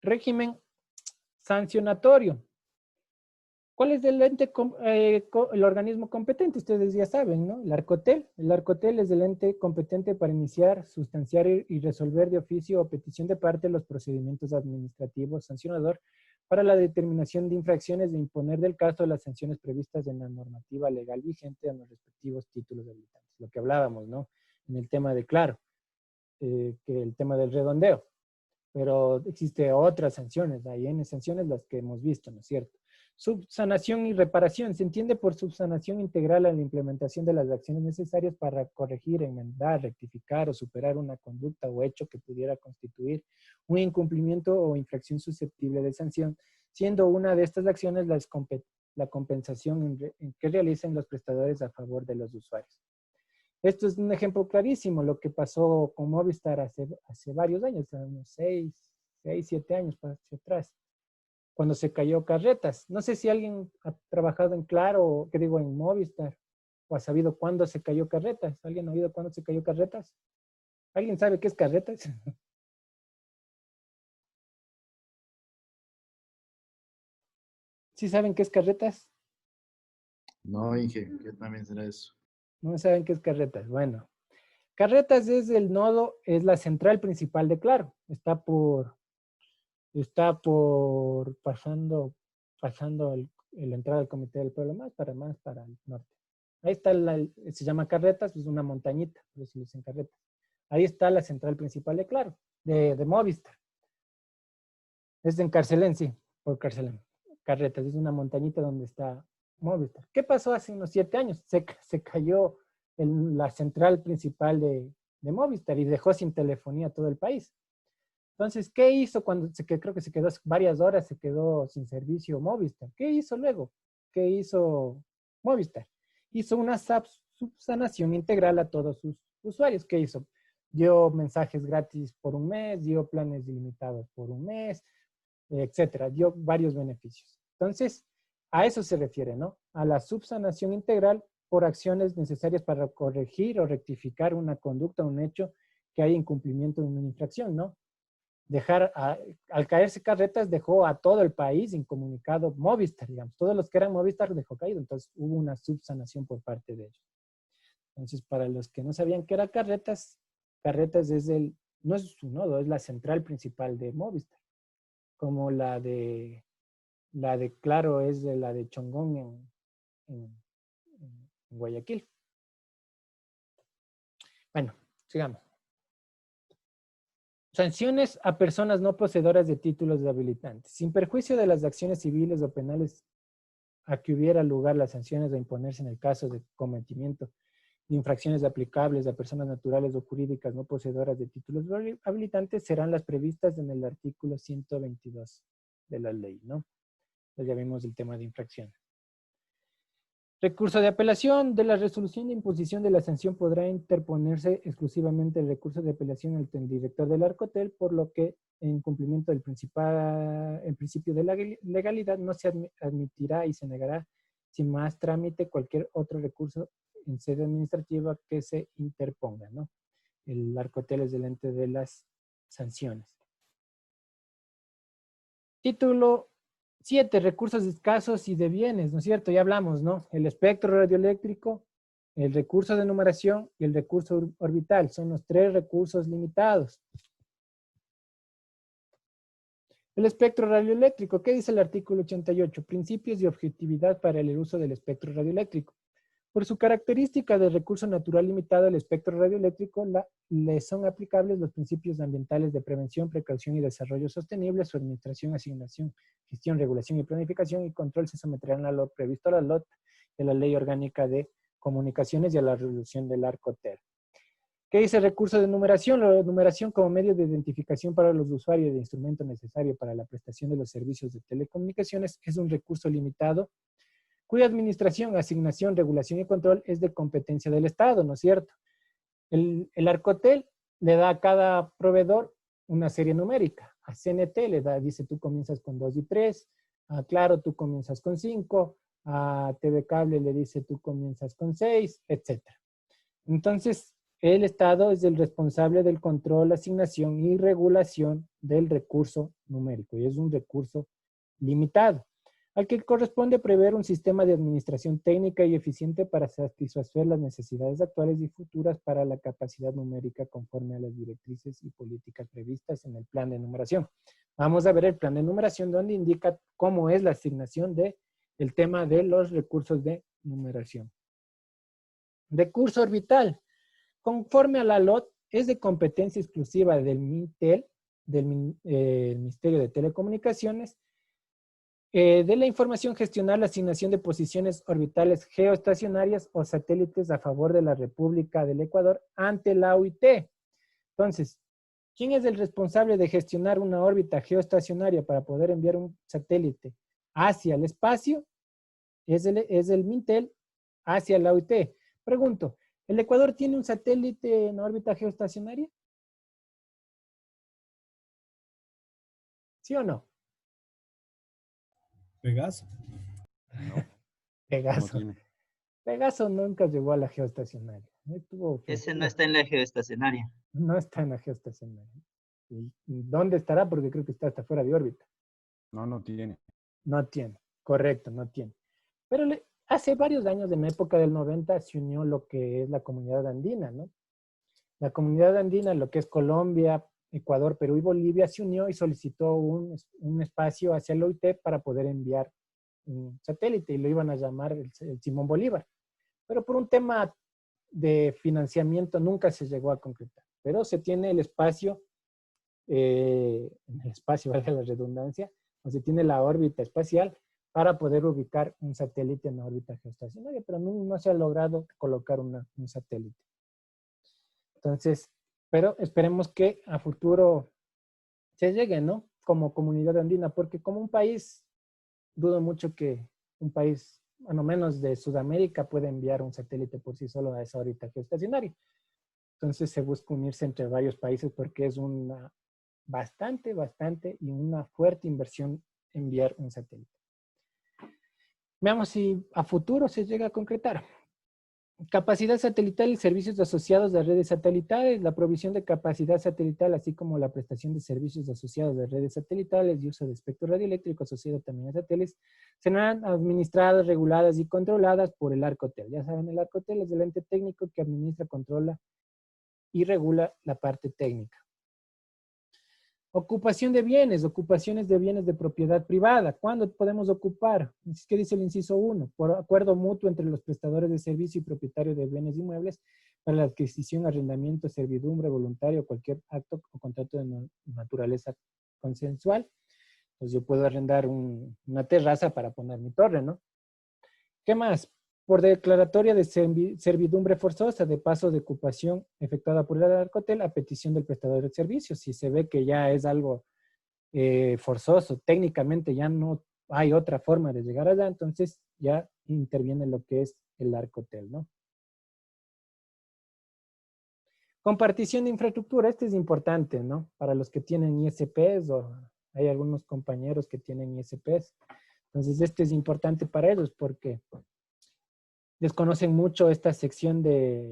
B: Régimen sancionatorio. ¿Cuál es el ente, el organismo competente? Ustedes ya saben, ¿no? El Arcotel. El Arcotel es el ente competente para iniciar, sustanciar y resolver de oficio o petición de parte los procedimientos administrativos sancionador para la determinación de infracciones e imponer del caso las sanciones previstas en la normativa legal vigente en los respectivos títulos habilitantes. Lo que hablábamos, ¿no? En el tema de Claro, que el tema del redondeo. Pero existe otras sanciones, hay N sanciones las que hemos visto, ¿no es cierto? Subsanación y reparación. Se entiende por subsanación integral a la implementación de las acciones necesarias para corregir, enmendar, rectificar o superar una conducta o hecho que pudiera constituir un incumplimiento o infracción susceptible de sanción, siendo una de estas acciones la compensación que realicen los prestadores a favor de los usuarios. Esto es un ejemplo clarísimo, lo que pasó con Movistar hace varios años, unos 6, 7 años hacia atrás, cuando se cayó Carretas. No sé si alguien ha trabajado en Claro, que digo, en Movistar, o ha sabido cuándo se cayó Carretas. ¿Alguien ha oído cuándo se cayó Carretas? ¿Alguien sabe qué es Carretas? ¿Sí saben qué es Carretas?
C: No, Inge, ¿qué también será eso?
B: No saben qué es Carretas. Bueno, Carretas es el nodo, es la central principal de Claro. Está por pasando la entrada del Comité del Pueblo más para el norte. Ahí está, se llama Carretas, es una montañita, por eso le dicen Carretas. Ahí está la central principal de Claro, de Movistar. Es en Carcelén, sí, por Carcelén. Carretas, es una montañita donde está Movistar. ¿Qué pasó hace unos 7 años? Se cayó la central principal de Movistar y dejó sin telefonía a todo el país. Entonces, ¿qué hizo cuando creo que se quedó varias horas, se quedó sin servicio Movistar? ¿Qué hizo luego? ¿Qué hizo Movistar? Hizo una subsanación integral a todos sus usuarios. ¿Qué hizo? dio mensajes gratis por un mes, dio planes ilimitados por un mes, etcétera, dio varios beneficios. Entonces, a eso se refiere, ¿no? A la subsanación integral por acciones necesarias para corregir o rectificar una conducta, un hecho que haya incumplimiento de una infracción, ¿no? Al caerse carretas dejó a todo el país incomunicado Movistar, digamos. Todos los que eran Movistar dejó caído, entonces hubo una subsanación por parte de ellos. Entonces, para los que no sabían qué era carretas, carretas no es su nodo, es la central principal de Movistar, como la de Claro es la de Chongón en Guayaquil. Bueno, sigamos. Sanciones a personas no poseedoras de títulos de habilitantes. Sin perjuicio de las acciones civiles o penales a que hubiera lugar las sanciones a imponerse en el caso de cometimiento de infracciones aplicables a personas naturales o jurídicas no poseedoras de títulos habilitantes serán las previstas en el artículo 122 de la ley, ¿no? Pues ya vimos el tema de infracciones. Recurso de apelación. De la resolución de imposición de la sanción podrá interponerse exclusivamente el recurso de apelación ante el director del Arcotel, por lo que en cumplimiento del principio de la legalidad no se admitirá y se negará sin más trámite cualquier otro recurso en sede administrativa que se interponga, ¿no? El Arcotel es el ente de las sanciones. Título 7, recursos escasos y de bienes, ¿no es cierto? Ya hablamos, ¿no? El espectro radioeléctrico, el recurso de numeración y el recurso orbital. Son los 3 recursos limitados. El espectro radioeléctrico, ¿qué dice el artículo 88? Principios de objetividad para el uso del espectro radioeléctrico. Por su característica de recurso natural limitado al espectro radioeléctrico, le son aplicables los principios ambientales de prevención, precaución y desarrollo sostenible. Su administración, asignación, gestión, regulación y planificación y control se someterán a lo previsto a la LOT, de la Ley Orgánica de Comunicaciones y a la resolución del Arcotel. ¿Qué dice el recurso de numeración? La numeración como medio de identificación para los usuarios de instrumento necesario para la prestación de los servicios de telecomunicaciones es un recurso limitado cuya administración, asignación, regulación y control es de competencia del Estado, ¿no es cierto? El Arcotel le da a cada proveedor una serie numérica. A CNT le da, dice, tú comienzas con 2 y 3. A Claro, tú comienzas con 5. A TV Cable le dice, tú comienzas con 6, etc. Entonces, el Estado es el responsable del control, asignación y regulación del recurso numérico. Y es un recurso limitado, al que corresponde prever un sistema de administración técnica y eficiente para satisfacer las necesidades actuales y futuras para la capacidad numérica conforme a las directrices y políticas previstas en el plan de numeración. Vamos a ver el plan de numeración donde indica cómo es la asignación del tema de los recursos de numeración. Recurso orbital. Conforme a la LOT, es de competencia exclusiva del MINTEL, del Ministerio de Telecomunicaciones, de la información gestionar la asignación de posiciones orbitales geoestacionarias o satélites a favor de la República del Ecuador ante la OIT. Entonces, ¿quién es el responsable de gestionar una órbita geoestacionaria para poder enviar un satélite hacia el espacio? Es el MINTEL hacia la OIT. Pregunto, ¿el Ecuador tiene un satélite en órbita geoestacionaria? ¿Sí o no?
D: Pegaso.
I: No,
B: Pegaso.
I: no tiene.
B: Pegaso nunca llegó a la geoestacionaria.
F: Ese no está en la geoestacionaria.
B: No está en la geoestacionaria. ¿Y dónde estará? Porque creo que está hasta fuera de órbita.
I: No, no tiene.
B: No tiene. Correcto, no tiene. Pero hace varios años, en la época del 90, se unió lo que es la comunidad andina, ¿no? La comunidad andina, lo que es Colombia, Ecuador, Perú y Bolivia, se unió y solicitó un espacio hacia el OIT para poder enviar un satélite y lo iban a llamar el Simón Bolívar. Pero por un tema de financiamiento nunca se llegó a concretar. Pero se tiene el espacio, valga la redundancia, o se tiene la órbita espacial para poder ubicar un satélite en la órbita geoestacionaria, pero no se ha logrado colocar un satélite. Entonces, pero esperemos que a futuro se llegue, ¿no? Como comunidad andina, porque como un país, dudo mucho que un país, bueno, menos de Sudamérica, pueda enviar un satélite por sí solo a esa órbita geoestacionaria. Entonces se busca unirse entre varios países porque es una bastante y una fuerte inversión enviar un satélite. Veamos si a futuro se llega a concretar. Capacidad satelital y servicios asociados a redes satelitales. La provisión de capacidad satelital, así como la prestación de servicios asociados a redes satelitales y uso de espectro radioeléctrico asociado también a satélites, serán administradas, reguladas y controladas por el Arcotel. Ya saben, el Arcotel es el ente técnico que administra, controla y regula la parte técnica. Ocupación de bienes, ocupaciones de bienes de propiedad privada. ¿Cuándo podemos ocupar? ¿Qué dice el inciso 1? Por acuerdo mutuo entre los prestadores de servicio y propietarios de bienes inmuebles para la adquisición, arrendamiento, servidumbre, voluntario o cualquier acto o contrato de naturaleza consensual. Pues yo puedo arrendar una terraza para poner mi torre, ¿no? ¿Qué más? Por declaratoria de servidumbre forzosa de paso de ocupación efectuada por el Arcotel a petición del prestador de servicios. Si se ve que ya es algo forzoso, técnicamente ya no hay otra forma de llegar allá, entonces ya interviene lo que es el Arcotel, ¿no? Compartición de infraestructura, este es importante, ¿no? Para los que tienen ISPs o hay algunos compañeros que tienen ISPs. Entonces, este es importante para ellos porque desconocen mucho esta sección de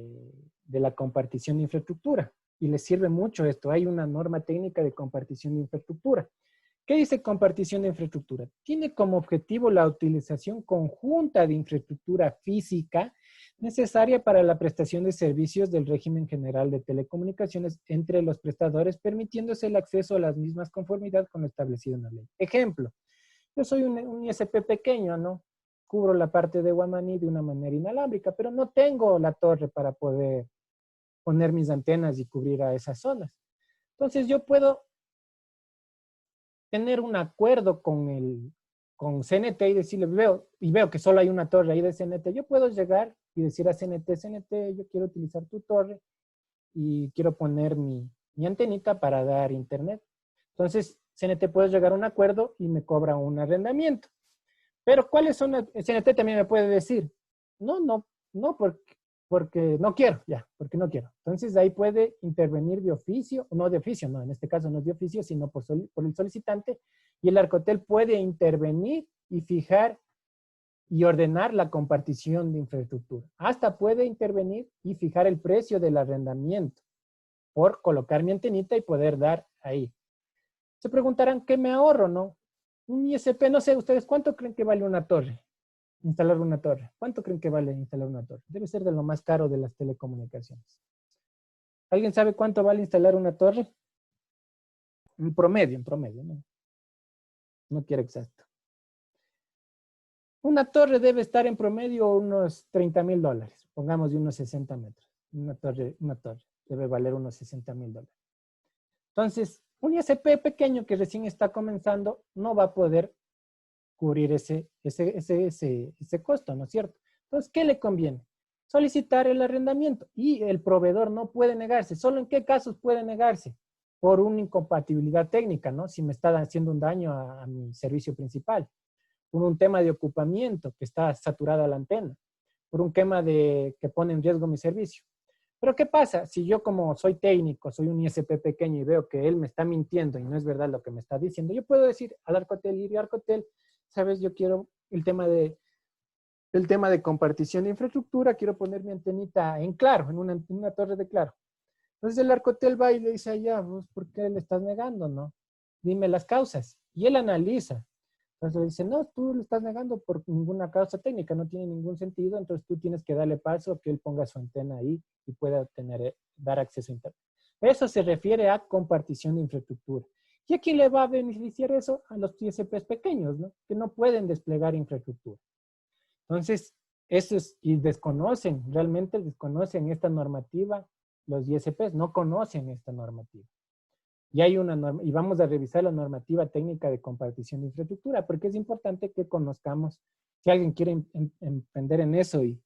B: la compartición de infraestructura y les sirve mucho esto. Hay una norma técnica de compartición de infraestructura. ¿Qué dice compartición de infraestructura? Tiene como objetivo la utilización conjunta de infraestructura física necesaria para la prestación de servicios del régimen general de telecomunicaciones entre los prestadores, permitiéndose el acceso a las mismas conformidad con lo establecido en la ley. Ejemplo, yo soy un ISP pequeño, ¿no? Cubro la parte de Guamaní de una manera inalámbrica, pero no tengo la torre para poder poner mis antenas y cubrir a esas zonas. Entonces yo puedo tener un acuerdo con CNT y decirle, veo que solo hay una torre ahí de CNT, yo puedo llegar y decir a CNT, yo quiero utilizar tu torre y quiero poner mi antenita para dar internet. Entonces CNT puede llegar a un acuerdo y me cobra un arrendamiento. Pero ¿cuáles son? CNT también me puede decir, no, porque no quiero, porque no quiero. Entonces ahí puede intervenir de oficio, no de oficio, no, en este caso no es de oficio, sino por el solicitante, y el Arcotel puede intervenir y fijar y ordenar la compartición de infraestructura. Hasta puede intervenir y fijar el precio del arrendamiento por colocar mi antenita y poder dar ahí. Se preguntarán, ¿qué me ahorro, no? Un ISP, no sé, ¿ustedes cuánto creen que vale una torre? Instalar una torre. ¿Cuánto creen que vale instalar una torre? Debe ser de lo más caro de las telecomunicaciones. ¿Alguien sabe cuánto vale instalar una torre? En promedio, ¿no? No quiero exacto. Una torre debe estar en promedio unos $30,000, pongamos de unos 60 metros. Una torre debe valer unos $60,000. Entonces, un ISP pequeño que recién está comenzando no va a poder cubrir ese costo, ¿no es cierto? Entonces, ¿qué le conviene? Solicitar el arrendamiento y el proveedor no puede negarse. ¿Solo en qué casos puede negarse? Por una incompatibilidad técnica, ¿no? Si me está haciendo un daño a mi servicio principal. Por un tema de ocupamiento, que está saturada la antena. Por un tema que pone en riesgo mi servicio. Pero ¿qué pasa? Si yo como soy técnico, soy un ISP pequeño y veo que él me está mintiendo y no es verdad lo que me está diciendo, yo puedo decir al Arcotel, Arcotel, sabes, yo quiero el tema de compartición de infraestructura, quiero poner mi antenita en Claro, en una torre de Claro. Entonces el Arcotel va y le dice allá, ¿vos por qué le estás negando, no? Dime las causas. Y él analiza. Entonces le dice, no, tú le estás negando por ninguna causa técnica, no tiene ningún sentido, entonces tú tienes que darle paso a que él ponga su antena ahí y pueda dar acceso a internet. Eso se refiere a compartición de infraestructura. ¿Y a quién le va a beneficiar eso? A los ISPs pequeños, ¿no? Que no pueden desplegar infraestructura. Entonces, y realmente desconocen esta normativa, los ISPs no conocen esta normativa. Y hay una norma, y vamos a revisar la normativa técnica de compartición de infraestructura, porque es importante que conozcamos, si alguien quiere emprender en eso y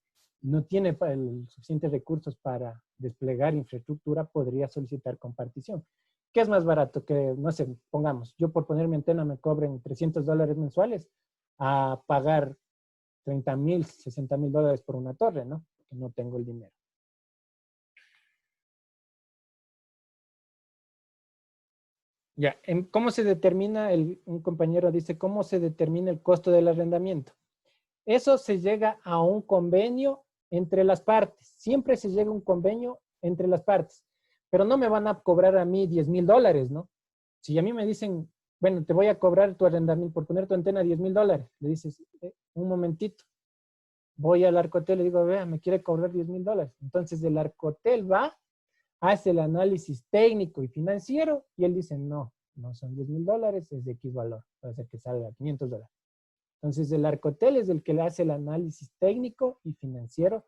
B: no tiene los suficientes recursos para desplegar infraestructura, podría solicitar compartición. ¿Qué es más barato? Que, no sé, pongamos, yo por poner mi antena me cobren $300 mensuales a pagar $30,000, $60,000 por una torre, ¿no? Porque no tengo el dinero. Ya, ¿cómo se determina, un compañero dice, cómo se determina el costo del arrendamiento? Eso se llega a un convenio entre las partes. Siempre se llega a un convenio entre las partes. Pero no me van a cobrar a mí $10,000, ¿no? Si a mí me dicen, bueno, te voy a cobrar tu arrendamiento por poner tu antena $10,000, le dices, un momentito. Voy al Arcotel y le digo, vea, me quiere cobrar $10,000. Entonces el Arcotel va, hace el análisis técnico y financiero y él dice, no, no son $10,000, es de X valor, puede ser que salga $500. Entonces el Arcotel es el que le hace el análisis técnico y financiero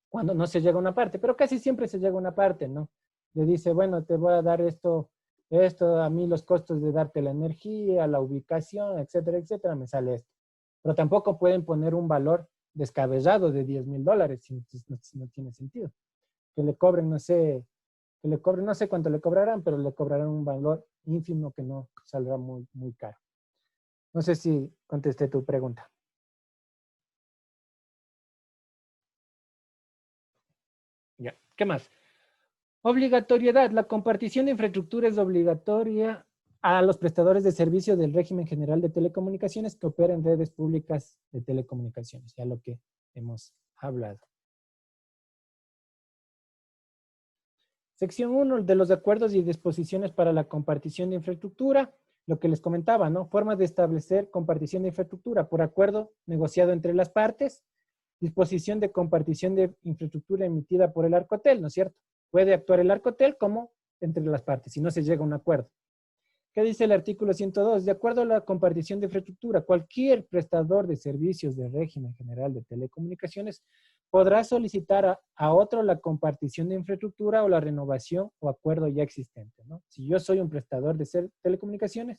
B: cuando no se llega a una parte, pero casi siempre se llega a una parte, ¿no? Le dice, bueno, te voy a dar esto, a mí los costos de darte la energía, la ubicación, etcétera, etcétera, me sale esto. Pero tampoco pueden poner un valor descabellado de $10,000, no tiene sentido. Que le cobren, no sé cuánto le cobrarán, pero le cobrarán un valor ínfimo que no saldrá muy, muy caro. No sé si contesté tu pregunta. Ya, ¿qué más? Obligatoriedad. La compartición de infraestructura es obligatoria a los prestadores de servicios del régimen general de telecomunicaciones que operan redes públicas de telecomunicaciones, ya lo que hemos hablado. Sección 1 de los acuerdos y disposiciones para la compartición de infraestructura, lo que les comentaba, ¿no? Formas de establecer compartición de infraestructura por acuerdo negociado entre las partes, disposición de compartición de infraestructura emitida por el Arcotel, ¿no es cierto? Puede actuar el Arcotel como entre las partes, si no se llega a un acuerdo. ¿Qué dice el artículo 102? De acuerdo a la compartición de infraestructura, cualquier prestador de servicios del régimen general de telecomunicaciones podrá solicitar a otro la compartición de infraestructura o la renovación o acuerdo ya existente, ¿no? Si yo soy un prestador de telecomunicaciones,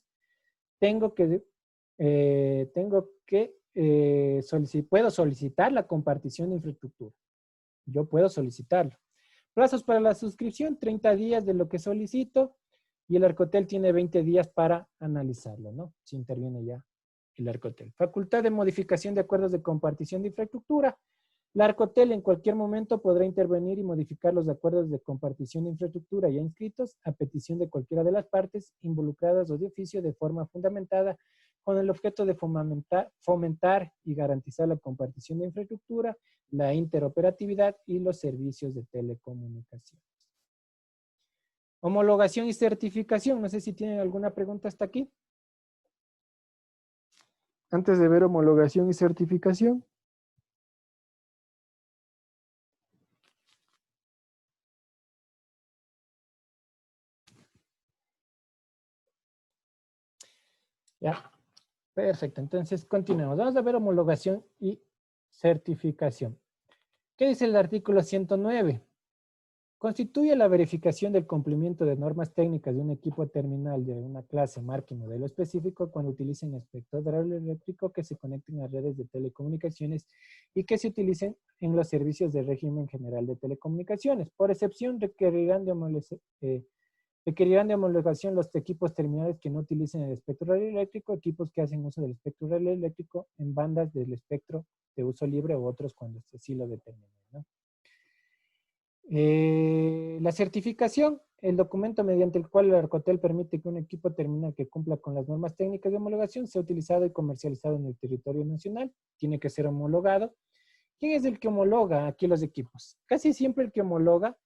B: puedo solicitar la compartición de infraestructura. Yo puedo solicitarlo. Plazos para la suscripción, 30 días de lo que solicito, y el Arcotel tiene 20 días para analizarlo, ¿no? Si interviene ya el Arcotel. Facultad de modificación de acuerdos de compartición de infraestructura. La Arcotel en cualquier momento podrá intervenir y modificar los acuerdos de compartición de infraestructura ya inscritos a petición de cualquiera de las partes involucradas o de oficio de forma fundamentada con el objeto de fomentar y garantizar la compartición de infraestructura, la interoperatividad y los servicios de telecomunicaciones. Homologación y certificación. No sé si tienen alguna pregunta hasta aquí. Antes de ver homologación y certificación. Ya, perfecto. Entonces, continuemos. Vamos a ver homologación y certificación. ¿Qué dice el artículo 109? Constituye la verificación del cumplimiento de normas técnicas de un equipo terminal de una clase, marca y modelo específico cuando utilicen espectro radioeléctrico que se conecten a redes de telecomunicaciones y que se utilicen en los servicios del régimen general de telecomunicaciones. Por excepción, requerirán de homologación los equipos terminales que no utilicen el espectro radioeléctrico, equipos que hacen uso del espectro radioeléctrico en bandas del espectro de uso libre u otros cuando así lo determinen, ¿no? La certificación, el documento mediante el cual el Arcotel permite que un equipo terminal que cumpla con las normas técnicas de homologación sea utilizado y comercializado en el territorio nacional, tiene que ser homologado. ¿Quién es el que homologa aquí los equipos? Casi siempre el que homologa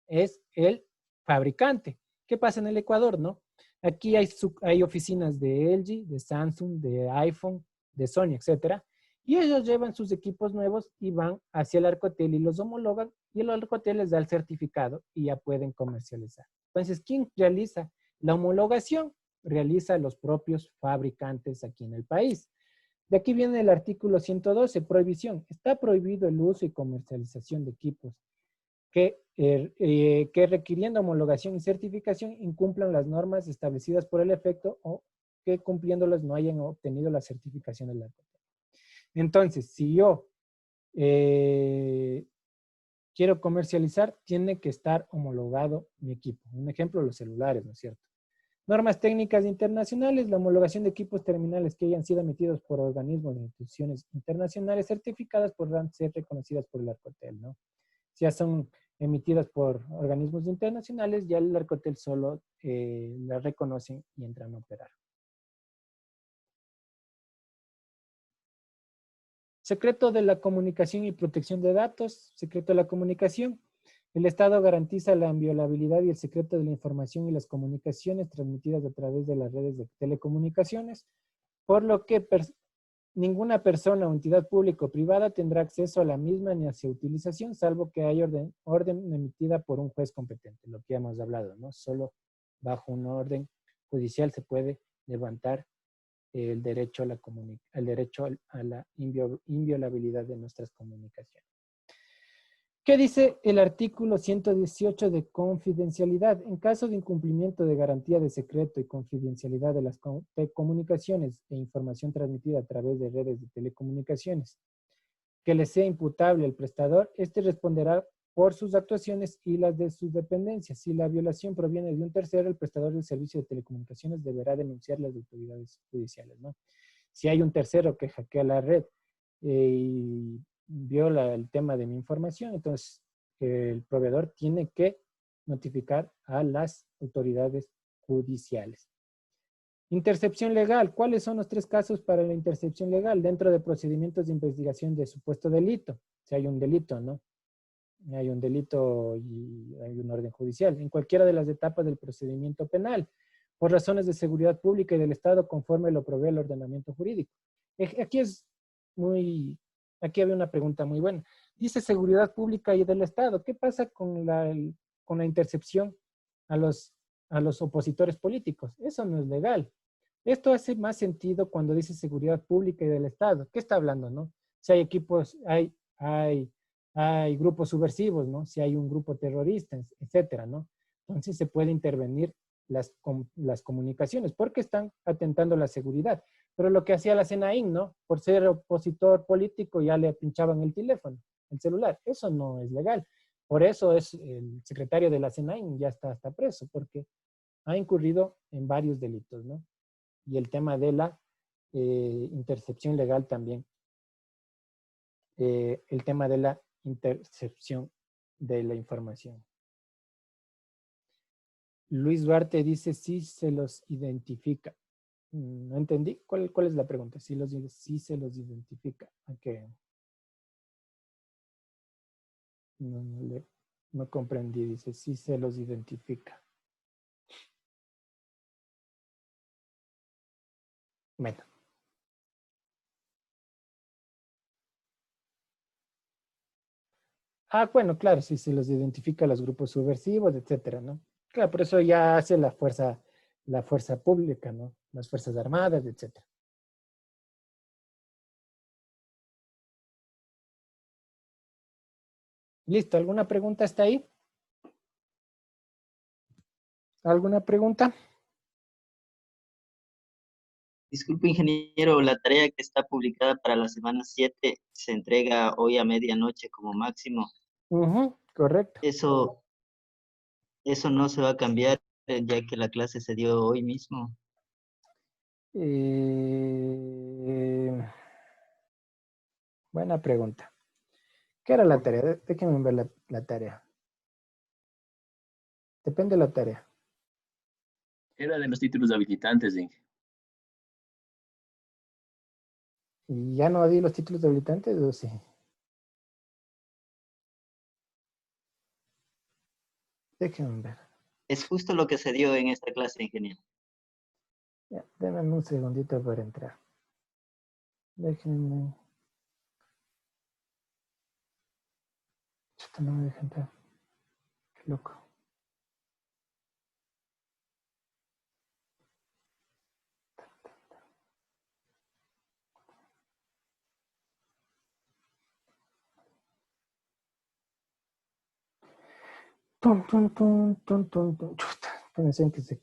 B: es el fabricante. ¿Qué pasa en el Ecuador, no? Aquí hay oficinas de LG, de Samsung, de iPhone, de Sony, etcétera. Y ellos llevan sus equipos nuevos y van hacia el Arcotel y los homologan y el Arcotel les da el certificado y ya pueden comercializar. Entonces, ¿quién realiza la homologación? Realiza los propios fabricantes aquí en el país. De aquí viene el artículo 112, prohibición. Está prohibido el uso y comercialización de equipos que requiriendo homologación y certificación incumplan las normas establecidas por el efecto o que cumpliéndolas no hayan obtenido la certificación del Arcotel. Entonces, si yo quiero comercializar, tiene que estar homologado mi equipo. Un ejemplo, los celulares, ¿no es cierto? Normas técnicas internacionales, la homologación de equipos terminales que hayan sido emitidos por organismos de instituciones internacionales certificadas podrán ser reconocidas por el Arcotel, ¿no? Si ya son emitidas por organismos internacionales, ya el Arcotel solo las reconocen y entran a operar. Secreto de la comunicación y protección de datos. Secreto de la comunicación. El Estado garantiza la inviolabilidad y el secreto de la información y las comunicaciones transmitidas a través de las redes de telecomunicaciones, por lo que ninguna persona o entidad pública o privada tendrá acceso a la misma ni a su utilización, salvo que haya orden emitida por un juez competente, lo que hemos hablado, ¿no? Solo bajo una orden judicial se puede levantar el derecho a la inviolabilidad de nuestras comunicaciones. ¿Qué dice el artículo 118 de confidencialidad? En caso de incumplimiento de garantía de secreto y confidencialidad de las comunicaciones e información transmitida a través de redes de telecomunicaciones que le sea imputable al prestador, este responderá por sus actuaciones y las de sus dependencias. Si la violación proviene de un tercero, el prestador del servicio de telecomunicaciones deberá denunciar a las autoridades judiciales, ¿no? Si hay un tercero que hackea la red y viola el tema de mi información, entonces el proveedor tiene que notificar a las autoridades judiciales. Intercepción legal. ¿Cuáles son los 3 casos para la intercepción legal? Dentro de procedimientos de investigación de supuesto delito. Si hay un delito, ¿no? Hay un delito y hay una orden judicial. En cualquiera de las etapas del procedimiento penal, por razones de seguridad pública y del Estado, conforme lo provee el ordenamiento jurídico. Aquí había una pregunta muy buena. Dice seguridad pública y del Estado. ¿Qué pasa con la intercepción a los opositores políticos? Eso no es legal. Esto hace más sentido cuando dice seguridad pública y del Estado. ¿Qué está hablando, no? Si hay equipos, hay grupos subversivos, ¿no? Si hay un grupo terrorista, etcétera, ¿no? Entonces se puede intervenir las comunicaciones porque están atentando la seguridad. Pero lo que hacía la SENAIN, ¿no? Por ser opositor político ya le pinchaban el teléfono, el celular. Eso no es legal. Por eso el secretario de la SENAIN ya está preso, porque ha incurrido en varios delitos, ¿no? Y el tema de la intercepción legal también. El tema de la intercepción de la información. Luis Duarte dice si se los identifica. No entendí. ¿Cuál es la pregunta? Si se los identifica. Okay. No comprendí. Dice si se los identifica. Bueno. Bueno, claro, si se los identifica a los grupos subversivos, etcétera, ¿no? Claro, por eso ya hace la fuerza pública, ¿no? Las Fuerzas Armadas, etcétera. Listo, ¿alguna pregunta hasta ahí? ¿Alguna pregunta?
F: Disculpe, ingeniero, la tarea que está publicada para la semana 7 se entrega hoy a medianoche como máximo.
B: Correcto.
F: Eso no se va a cambiar ya que la clase se dio hoy mismo.
B: Buena pregunta. ¿Qué era la tarea? Déjenme ver la tarea. Depende de la tarea.
J: Era de los títulos habilitantes, Inge.
B: ¿Y ya no di los títulos habilitantes o sí? Déjenme ver.
F: Es justo lo que se dio en esta clase, ingeniero.
B: Ya, denme un segundito para entrar. Déjenme. Esto no me deja entrar. Qué loco. Chuta, pensé en que se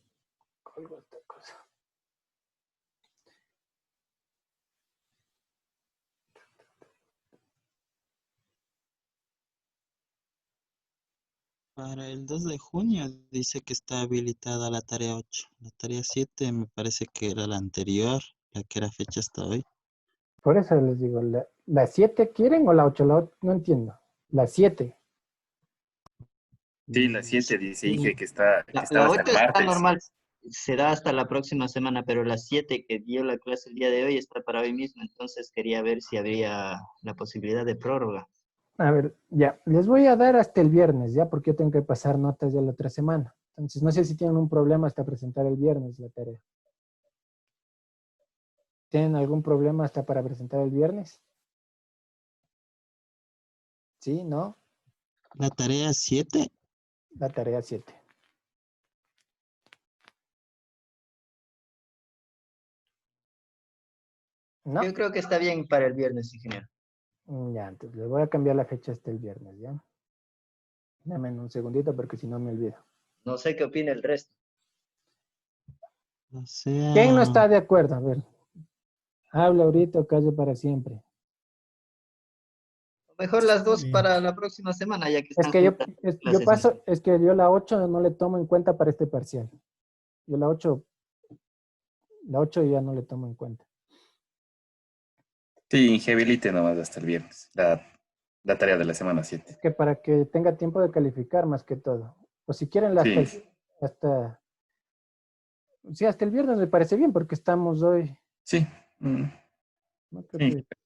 B: colgó esta cosa.
M: Para el 2 de junio dice que está habilitada la tarea 8. La tarea 7 me parece que era la anterior, la que era fecha hasta hoy.
B: Por eso les digo, ¿la 7 quieren o la 8? No entiendo. La 7.
N: Sí, la 7 dice Inge que está, que
F: La
N: estaba hasta
F: 8
N: el
F: está
N: martes.
F: normal, se da hasta la próxima semana, pero la 7 que dio la clase el día de hoy está para hoy mismo, entonces quería ver si habría la posibilidad de prórroga.
B: A ver, ya, les voy a dar hasta el viernes, ya, porque yo tengo que pasar notas de la otra semana. Entonces, no sé si tienen un problema hasta presentar el viernes la tarea. ¿Tienen algún problema hasta para presentar el viernes? ¿Sí? ¿No?
M: La tarea 7.
B: La tarea 7. ¿No?
F: Yo creo que está bien para el viernes, ingeniero.
B: Ya, entonces le voy a cambiar la fecha hasta el viernes, ¿ya? Dame un segundito porque si no me olvido.
F: No sé qué opina el resto.
M: O sea,
B: ¿Quién no está de acuerdo? A ver. Habla ahorita o calle para siempre.
F: Mejor las
D: Está
F: dos
D: bien.
F: para la próxima semana, ya que
B: Es
F: están
B: que yo
F: juntas
B: yo
F: clases.
B: paso, es que yo la 8 no le tomo en cuenta para este parcial. Yo la 8 ya no le tomo en cuenta.
N: Sí, Inge, habilite nomás hasta el viernes. La tarea de la semana 7.
B: Es que para que tenga tiempo de calificar más que todo. O si quieren
N: Sí.
B: hasta el viernes me parece bien porque estamos hoy.
N: Sí.
B: No creo
N: Sí.
B: que-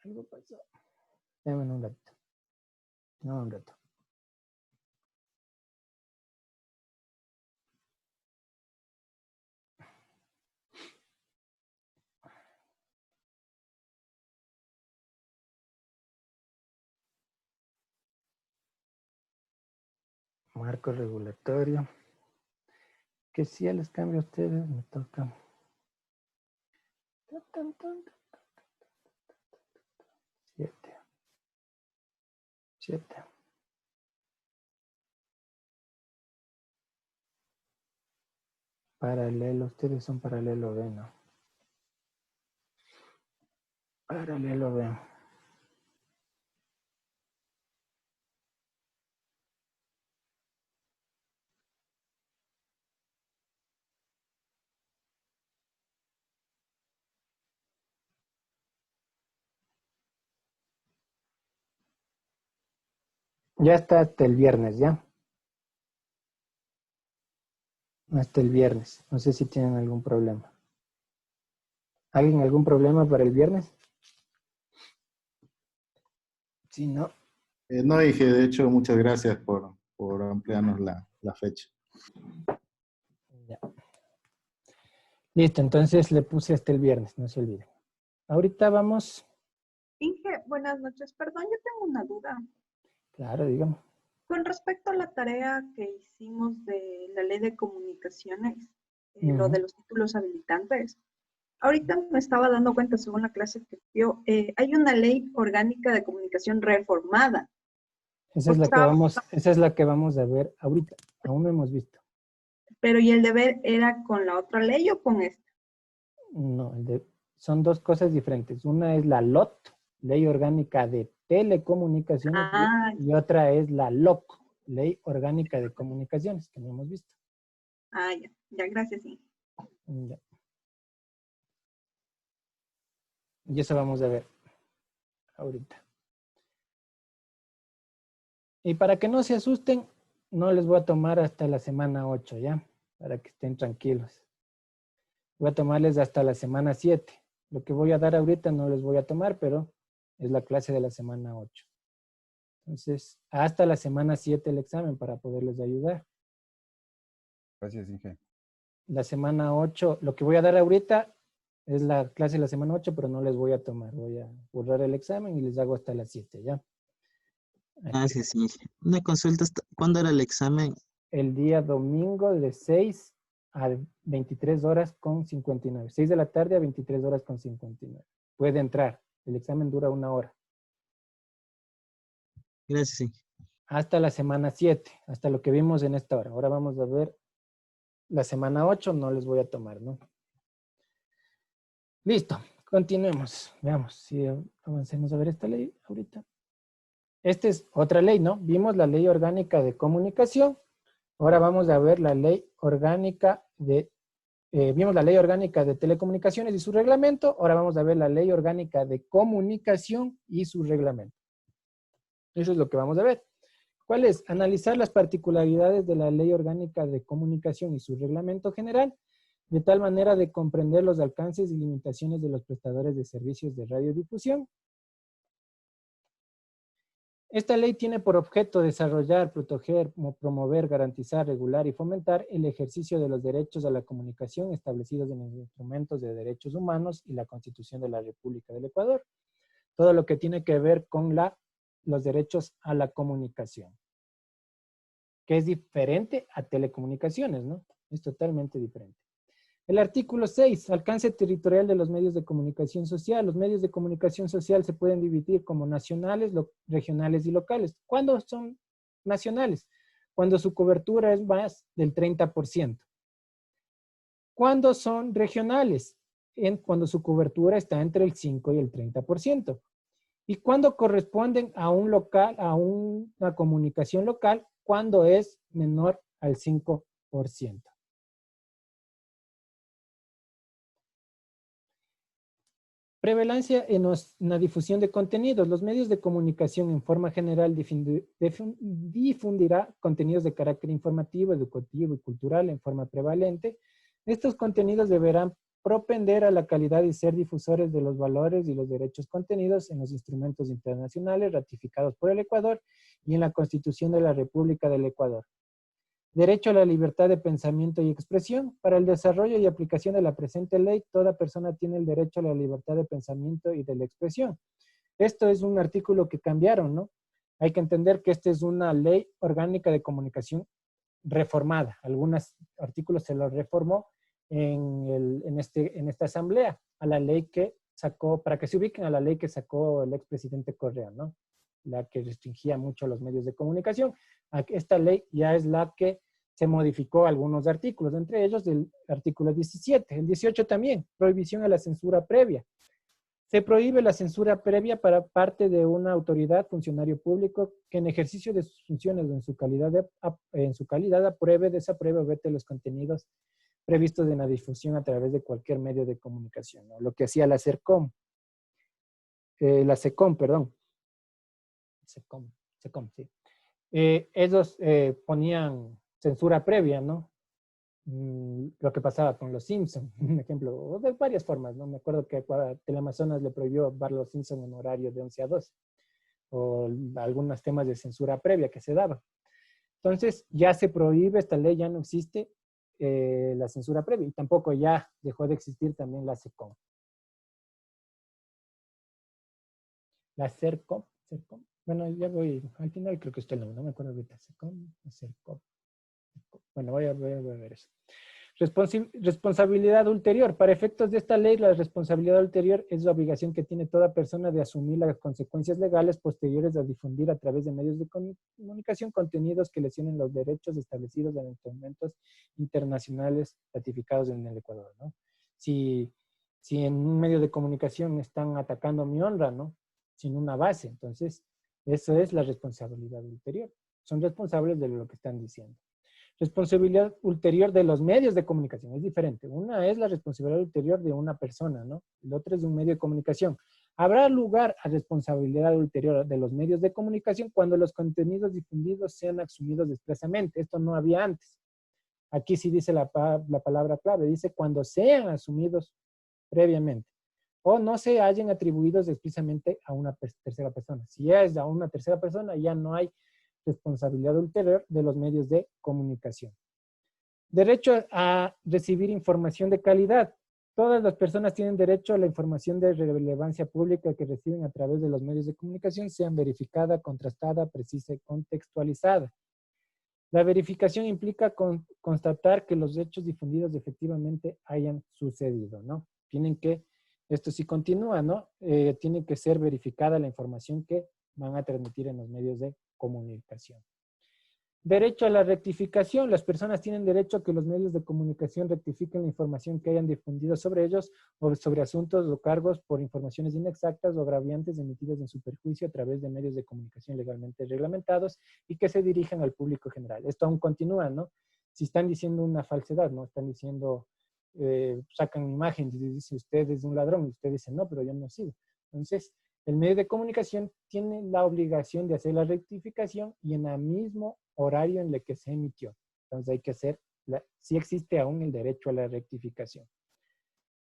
B: Algo pasó. Dame un ratito. No, un rato. Marco regulatorio. Que si ya les cambio a ustedes, me toca. 7. Paralelo, ustedes son paralelo B, ¿no? Paralelo B. Ya está hasta el viernes, ¿ya? Hasta el viernes. No sé si tienen algún problema. ¿Alguien algún problema para el viernes? Sí, ¿no?
C: No, Inge, de hecho, muchas gracias por ampliarnos la fecha.
B: Ya. Listo, entonces le puse hasta el viernes, no se olviden. Ahorita vamos.
G: Inge, buenas noches. Perdón, yo tengo una duda.
B: Claro, dígame.
G: Con respecto a la tarea que hicimos de la ley de comunicaciones, lo de los títulos habilitantes, ahorita me estaba dando cuenta, según la clase que dio, hay una ley orgánica de comunicación reformada.
B: Esa es la que vamos a ver ahorita. Aún no hemos visto.
G: Pero ¿y el deber era con la otra ley o con esta?
B: No, son dos cosas diferentes. Una es la LOT, Ley Orgánica de Telecomunicaciones, y otra es la LOC, Ley Orgánica de Comunicaciones, que no hemos visto.
G: Ya, gracias, sí.
B: Ya. Y eso vamos a ver ahorita. Y para que no se asusten, no les voy a tomar hasta la semana 8, ¿ya? Para que estén tranquilos. Voy a tomarles hasta la semana 7. Lo que voy a dar ahorita no les voy a tomar, pero es la clase de la semana 8. Entonces, hasta la semana 7 el examen para poderles ayudar.
I: Gracias, Inge.
B: La semana 8, lo que voy a dar ahorita es la clase de la semana 8, pero no les voy a tomar. Voy a borrar el examen y les hago hasta las 7, ¿ya?
M: gracias, Inge. Una consulta, ¿cuándo era el examen?
B: El día domingo de 6 a 23 horas con 59. 6 de la tarde a 23 horas con 59. Puede entrar. El examen dura 1 hora.
M: Gracias, Inge.
B: Hasta la semana 7, hasta lo que vimos en esta hora. Ahora vamos a ver la semana 8, no les voy a tomar, ¿no? Listo, continuemos. Veamos si avancemos a ver esta ley ahorita. Esta es otra ley, ¿no? Vimos la ley orgánica de comunicación. Ahora vamos a ver la ley orgánica de vimos la Ley Orgánica de Telecomunicaciones y su reglamento, ahora vamos a ver la Ley Orgánica de Comunicación y su reglamento. Eso es lo que vamos a ver. ¿Cuál es? Analizar las particularidades de la Ley Orgánica de Comunicación y su reglamento general, de tal manera de comprender los alcances y limitaciones de los prestadores de servicios de radiodifusión. Esta ley tiene por objeto desarrollar, proteger, promover, garantizar, regular y fomentar el ejercicio de los derechos a la comunicación establecidos en los instrumentos de derechos humanos y la Constitución de la República del Ecuador. Todo lo que tiene que ver con los derechos a la comunicación, que es diferente a telecomunicaciones, ¿no? Es totalmente diferente. El artículo 6, alcance territorial de los medios de comunicación social. Los medios de comunicación social se pueden dividir como nacionales, regionales y locales. ¿Cuándo son nacionales? Cuando su cobertura es más del 30%. ¿Cuándo son regionales? Cuando su cobertura está entre el 5 y el 30%. ¿Y cuándo corresponden a un local, a una comunicación local? Cuando es menor al 5%. Prevalencia en la difusión de contenidos. Los medios de comunicación en forma general difundirá contenidos de carácter informativo, educativo y cultural en forma prevalente. Estos contenidos deberán propender a la calidad y ser difusores de los valores y los derechos contenidos en los instrumentos internacionales ratificados por el Ecuador y en la Constitución de la República del Ecuador. Derecho a la libertad de pensamiento y expresión. Para el desarrollo y aplicación de la presente ley, toda persona tiene el derecho a la libertad de pensamiento y de la expresión. Esto es un artículo que cambiaron, ¿no? Hay que entender que esta es una ley orgánica de comunicación reformada. Algunos artículos se los reformó en esta asamblea, a la ley que sacó, para que se ubiquen a la ley que sacó el expresidente Correa, ¿no? La que restringía mucho a los medios de comunicación. Esta ley ya es la que se modificó algunos artículos, entre ellos el artículo 17, el 18 también, prohibición a la censura previa. Se prohíbe la censura previa para parte de una autoridad, funcionario público, que en ejercicio de sus funciones o en su calidad apruebe, desapruebe o vete los contenidos previstos en la difusión a través de cualquier medio de comunicación, ¿no? Lo que hacía la SECOM, sí. Ellos ponían censura previa, ¿no? Lo que pasaba con los Simpsons, un ejemplo, de varias formas, ¿no? Me acuerdo que Teleamazonas le prohibió ver los Simpsons en horario de 11 a 12, o algunos temas de censura previa que se daban. Entonces, ya se prohíbe, esta ley ya no existe, la censura previa, y tampoco ya dejó de existir también la SECOM. La CERCOM. Bueno, ya voy, al final creo que está el nombre, no me acuerdo ahorita. SECOM o CERCOM. Bueno, voy a ver eso. Responsabilidad ulterior. Para efectos de esta ley, la responsabilidad ulterior es la obligación que tiene toda persona de asumir las consecuencias legales posteriores a difundir a través de medios de comunicación contenidos que lesionen los derechos establecidos en instrumentos internacionales ratificados en el Ecuador, ¿no? Si en un medio de comunicación están atacando mi honra, ¿no? Sin una base, entonces eso es la responsabilidad ulterior. Son responsables de lo que están diciendo. Responsabilidad ulterior de los medios de comunicación es diferente. Una es la responsabilidad ulterior de una persona, ¿no? El otro es de un medio de comunicación. Habrá lugar a responsabilidad ulterior de los medios de comunicación cuando los contenidos difundidos sean asumidos expresamente. Esto no había antes. Aquí sí dice la palabra clave, dice cuando sean asumidos previamente o no se hayan atribuidos expresamente a una tercera persona. Si es a una tercera persona, ya no hay responsabilidad ulterior de los medios de comunicación. Derecho a recibir información de calidad. Todas las personas tienen derecho a la información de relevancia pública que reciben a través de los medios de comunicación, sean verificada, contrastada, precisa y contextualizada. La verificación implica constatar que los hechos difundidos efectivamente hayan sucedido, ¿no? Esto sí continúa, ¿no? Tiene que ser verificada la información que van a transmitir en los medios de comunicación. Derecho a la rectificación. Las personas tienen derecho a que los medios de comunicación rectifiquen la información que hayan difundido sobre ellos o sobre asuntos o cargos por informaciones inexactas o agraviantes emitidas en su perjuicio a través de medios de comunicación legalmente reglamentados y que se dirijan al público general. Esto aún continúa, ¿no? Si están diciendo una falsedad, ¿no? Están diciendo sacan una imagen y dice usted es un ladrón y usted dice no, pero yo no he sido. Entonces, el medio de comunicación tiene la obligación de hacer la rectificación y en el mismo horario en el que se emitió. Entonces hay que hacer, sí existe aún el derecho a la rectificación.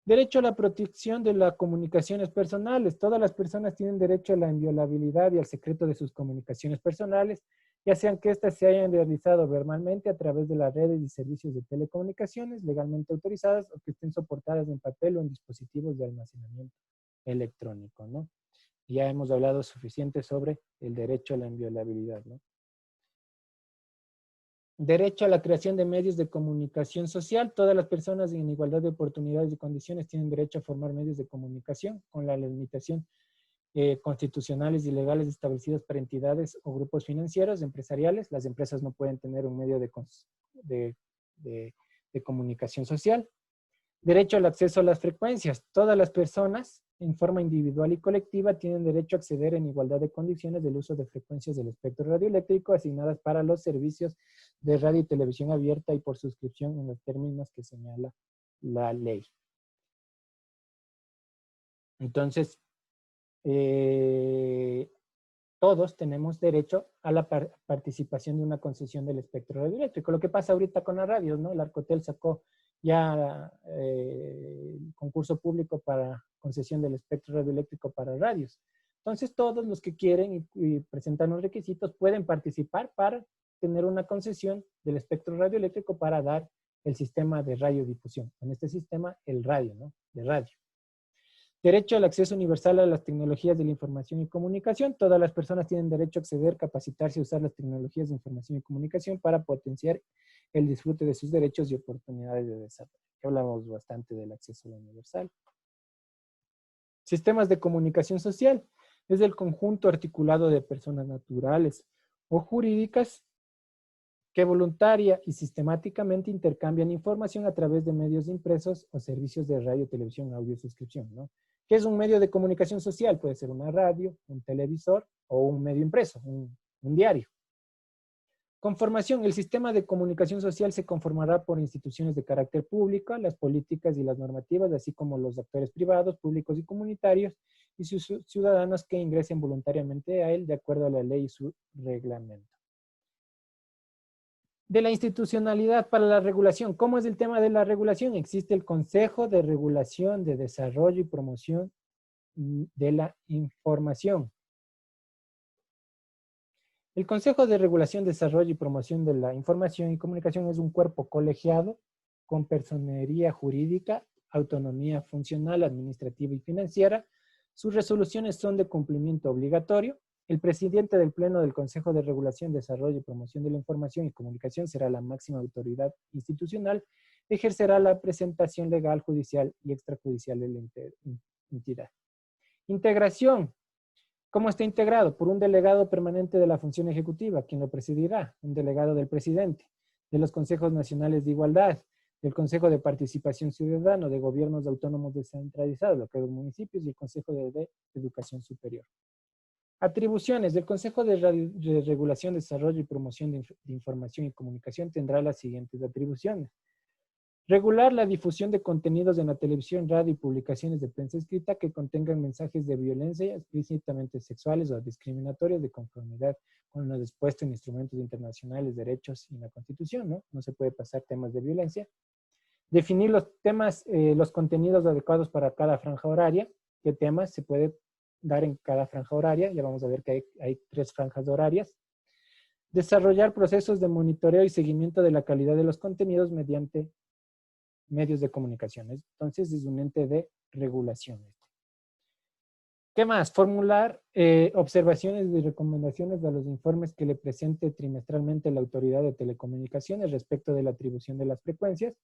B: Derecho a la protección de las comunicaciones personales. Todas las personas tienen derecho a la inviolabilidad y al secreto de sus comunicaciones personales, ya sean que éstas se hayan realizado verbalmente a través de las redes y servicios de telecomunicaciones legalmente autorizadas o que estén soportadas en papel o en dispositivos de almacenamiento electrónico, ¿no? Ya hemos hablado suficiente sobre el derecho a la inviolabilidad, ¿no? Derecho a la creación de medios de comunicación social. Todas las personas en igualdad de oportunidades y condiciones tienen derecho a formar medios de comunicación con la limitación constitucionales y legales establecidas para entidades o grupos financieros, empresariales. Las empresas no pueden tener un medio de comunicación social. Derecho al acceso a las frecuencias. Todas las personas, en forma individual y colectiva, tienen derecho a acceder en igualdad de condiciones del uso de frecuencias del espectro radioeléctrico asignadas para los servicios de radio y televisión abierta y por suscripción en los términos que señala la ley. Entonces, todos tenemos derecho a la participación de una concesión del espectro radioeléctrico. Lo que pasa ahorita con las radios, ¿no? El Arcotel sacó ya concurso público para concesión del espectro radioeléctrico para radios. Entonces, todos los que quieren y presentan los requisitos pueden participar para tener una concesión del espectro radioeléctrico para dar el sistema de radiodifusión. En este sistema, el radio, ¿no? De radio. Derecho al acceso universal a las tecnologías de la información y comunicación. Todas las personas tienen derecho a acceder, capacitarse y usar las tecnologías de información y comunicación para potenciar el disfrute de sus derechos y oportunidades de desarrollo. Aquí hablamos bastante del acceso universal. Sistemas de comunicación social. Es el conjunto articulado de personas naturales o jurídicas que voluntaria y sistemáticamente intercambian información a través de medios impresos o servicios de radio, televisión, audio, suscripción, ¿no? ¿Qué es un medio de comunicación social? Puede ser una radio, un televisor o un medio impreso, un diario. Conformación. El sistema de comunicación social se conformará por instituciones de carácter público, las políticas y las normativas, así como los actores privados, públicos y comunitarios, y sus ciudadanos que ingresen voluntariamente a él de acuerdo a la ley y su reglamento. De la institucionalidad para la regulación. ¿Cómo es el tema de la regulación? Existe el Consejo de Regulación de Desarrollo y Promoción de la Información. El Consejo de Regulación, Desarrollo y Promoción de la Información y Comunicación es un cuerpo colegiado con personería jurídica, autonomía funcional, administrativa y financiera. Sus resoluciones son de cumplimiento obligatorio. El presidente del Pleno del Consejo de Regulación, Desarrollo y Promoción de la Información y Comunicación será la máxima autoridad institucional. Ejercerá la presentación legal, judicial y extrajudicial de la entidad. Integración. ¿Cómo está integrado? Por un delegado permanente de la función ejecutiva, quien lo presidirá, un delegado del presidente, de los consejos nacionales de igualdad, del Consejo de Participación Ciudadana, de gobiernos autónomos descentralizados, lo que es los municipios, y el Consejo de Educación Superior. Atribuciones. El Consejo de Regulación, Desarrollo y Promoción de Información y Comunicación tendrá las siguientes atribuciones. Regular la difusión de contenidos en la televisión, radio y publicaciones de prensa escrita que contengan mensajes de violencia explícitamente sexuales o discriminatorios de conformidad con lo dispuesto en instrumentos internacionales, derechos y en la Constitución, ¿no? No se puede pasar temas de violencia. Definir los temas, los contenidos adecuados para cada franja horaria. ¿Qué temas se puede dar en cada franja horaria? Ya vamos a ver que hay 3 franjas horarias. Desarrollar procesos de monitoreo y seguimiento de la calidad de los contenidos mediante medios de comunicación. Entonces es un ente de regulación. ¿Qué más? Formular observaciones y recomendaciones a los informes que le presente trimestralmente la Autoridad de Telecomunicaciones respecto de la atribución de las frecuencias.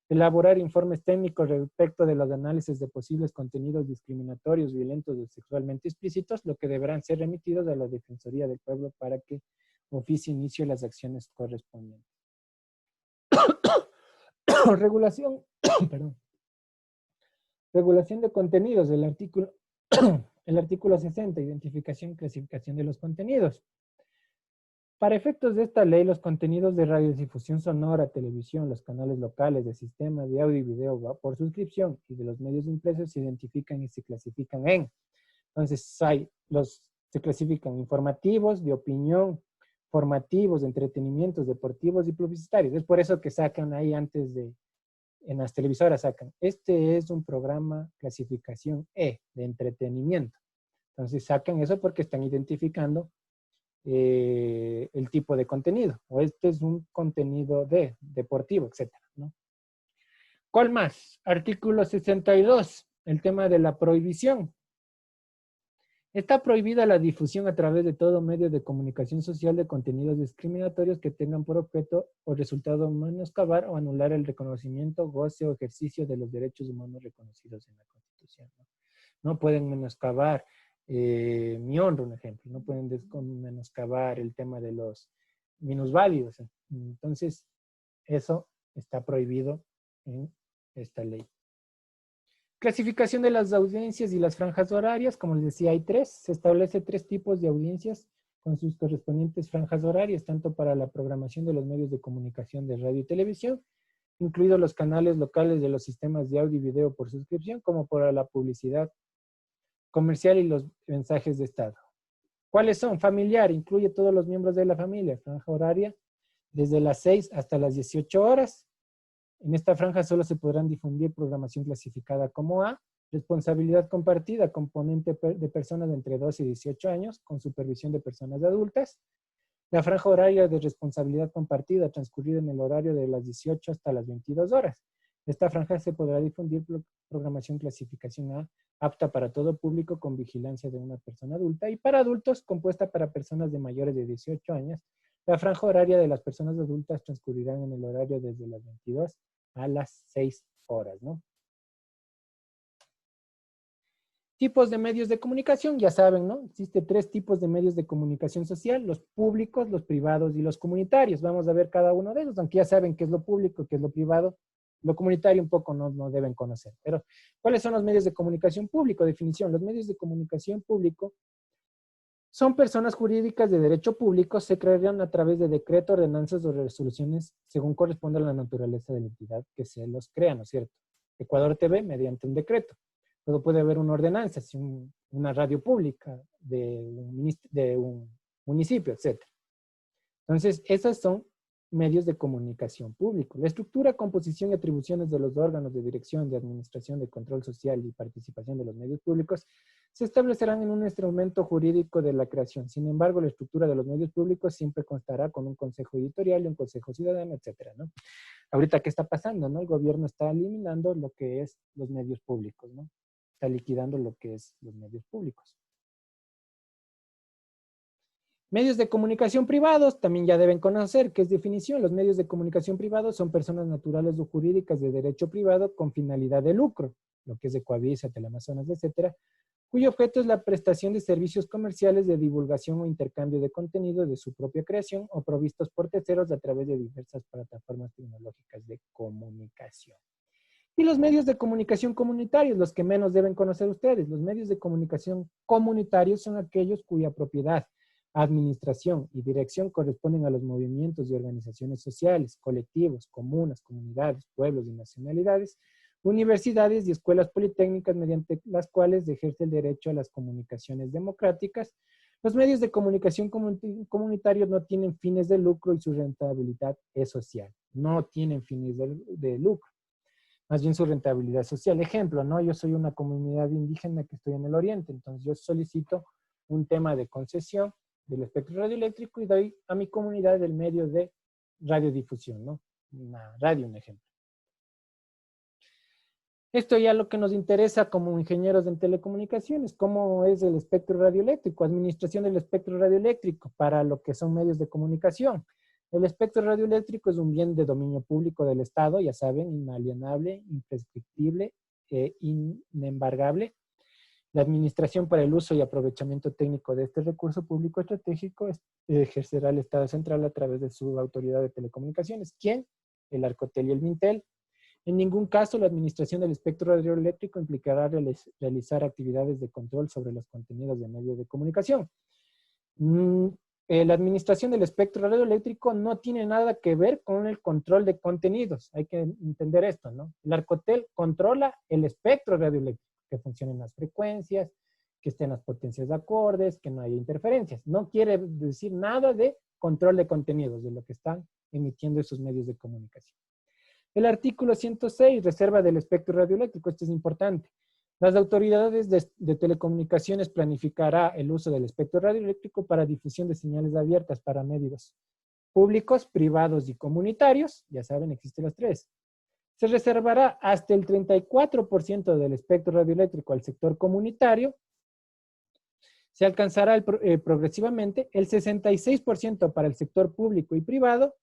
B: Elaborar informes técnicos respecto de los análisis de posibles contenidos discriminatorios, violentos o sexualmente explícitos, lo que deberán ser remitidos a la Defensoría del Pueblo para que oficie inicio las acciones correspondientes. Regulación, perdón. Regulación de contenidos, el artículo 60, identificación y clasificación de los contenidos. Para efectos de esta ley, los contenidos de radiodifusión sonora, televisión, los canales locales de sistemas de audio y video por suscripción y de los medios impresos se identifican y se clasifican en. Entonces, se clasifican informativos, de opinión, formativos, de entretenimientos, deportivos y publicitarios. Es por eso que sacan ahí antes de, en las televisoras sacan, este es un programa clasificación E, de entretenimiento. Entonces sacan eso porque están identificando el tipo de contenido, o este es un contenido deportivo, etcétera, ¿no? ¿Cuál más? Artículo 62, el tema de la prohibición. Está prohibida la difusión a través de todo medio de comunicación social de contenidos discriminatorios que tengan por objeto o resultado menoscabar o anular el reconocimiento, goce o ejercicio de los derechos humanos reconocidos en la Constitución, ¿no? No pueden menoscabar mi honra, un ejemplo. No pueden menoscabar el tema de los minusválidos. Entonces, eso está prohibido en esta ley. Clasificación de las audiencias y las franjas horarias. Como les decía, hay tres. Se establece 3 tipos de audiencias con sus correspondientes franjas horarias, tanto para la programación de los medios de comunicación de radio y televisión, incluidos los canales locales de los sistemas de audio y video por suscripción, como para la publicidad comercial y los mensajes de Estado. ¿Cuáles son? Familiar, incluye todos los miembros de la familia. Franja horaria desde las 6 hasta las 18 horas. En esta franja solo se podrán difundir programación clasificada como A. Responsabilidad compartida, componente de personas de entre 12 y 18 años, con supervisión de personas adultas. La franja horaria de responsabilidad compartida, transcurrida en el horario de las 18 hasta las 22 horas. Esta franja se podrá difundir programación clasificación A, apta para todo público con vigilancia de una persona adulta, y para adultos, compuesta para personas de mayores de 18 años. La franja horaria de las personas adultas transcurrirá en el horario desde las 22 a las 6 horas, ¿no? Tipos de medios de comunicación, ya saben, ¿no? Existe 3 tipos de medios de comunicación social: los públicos, los privados y los comunitarios. Vamos a ver cada uno de ellos, aunque ya saben qué es lo público, qué es lo privado. Lo comunitario un poco no deben conocer. Pero, ¿cuáles son los medios de comunicación público? Definición: los medios de comunicación público son personas jurídicas de derecho público, se crearon a través de decreto, ordenanzas o resoluciones según corresponde a la naturaleza de la entidad que se los crea, ¿no es cierto? Ecuador TV mediante un decreto. Luego puede haber una ordenanza, una radio pública de un municipio, etc. Entonces, esos son medios de comunicación público. La estructura, composición y atribuciones de los órganos de dirección, de administración, de control social y participación de los medios públicos se establecerán en un instrumento jurídico de la creación. Sin embargo, la estructura de los medios públicos siempre constará con un consejo editorial y un consejo ciudadano, etcétera, ¿no? Ahorita, ¿qué está pasando, no? El gobierno está eliminando lo que es los medios públicos, ¿no? Está liquidando lo que es los medios públicos. Medios de comunicación privados, también ya deben conocer qué es definición. Los medios de comunicación privados son personas naturales o jurídicas de derecho privado con finalidad de lucro, lo que es Ecuavisa, Teleamazonas, etcétera, cuyo objeto es la prestación de servicios comerciales de divulgación o intercambio de contenido de su propia creación o provistos por terceros a través de diversas plataformas tecnológicas de comunicación. Y los medios de comunicación comunitarios, los que menos deben conocer ustedes. Los medios de comunicación comunitarios son aquellos cuya propiedad, administración y dirección corresponden a los movimientos y organizaciones sociales, colectivos, comunas, comunidades, pueblos y nacionalidades, universidades y escuelas politécnicas mediante las cuales se ejerce el derecho a las comunicaciones democráticas. Los medios de comunicación comunitarios no tienen fines de lucro y su rentabilidad es social. No tienen fines de lucro, más bien su rentabilidad social. Ejemplo, ¿no? Yo soy una comunidad indígena que estoy en el oriente, entonces yo solicito un tema de concesión del espectro radioeléctrico y doy a mi comunidad el medio de radiodifusión, ¿no? Una radio, un ejemplo. Esto ya lo que nos interesa como ingenieros en telecomunicaciones, cómo es el espectro radioeléctrico, administración del espectro radioeléctrico para lo que son medios de comunicación. El espectro radioeléctrico es un bien de dominio público del Estado, ya saben, inalienable, imprescriptible e inembargable. La administración para el uso y aprovechamiento técnico de este recurso público estratégico ejercerá el Estado central a través de su autoridad de telecomunicaciones. ¿Quién? El Arcotel y el Mintel. En ningún caso la administración del espectro radioeléctrico implicará realizar actividades de control sobre los contenidos de medios de comunicación. la administración del espectro radioeléctrico no tiene nada que ver con el control de contenidos. Hay que entender esto, ¿no? El Arcotel controla el espectro radioeléctrico, que funcionen las frecuencias, que estén las potencias de acordes, que no haya interferencias. No quiere decir nada de control de contenidos, de lo que están emitiendo esos medios de comunicación. El artículo 106, reserva del espectro radioeléctrico. Esto es importante. Las autoridades de telecomunicaciones planificará el uso del espectro radioeléctrico para difusión de señales abiertas para medios públicos, privados y comunitarios. Ya saben, existen los tres. Se reservará hasta el 34% del espectro radioeléctrico al sector comunitario. Se alcanzará progresivamente el 66% para el sector público y privado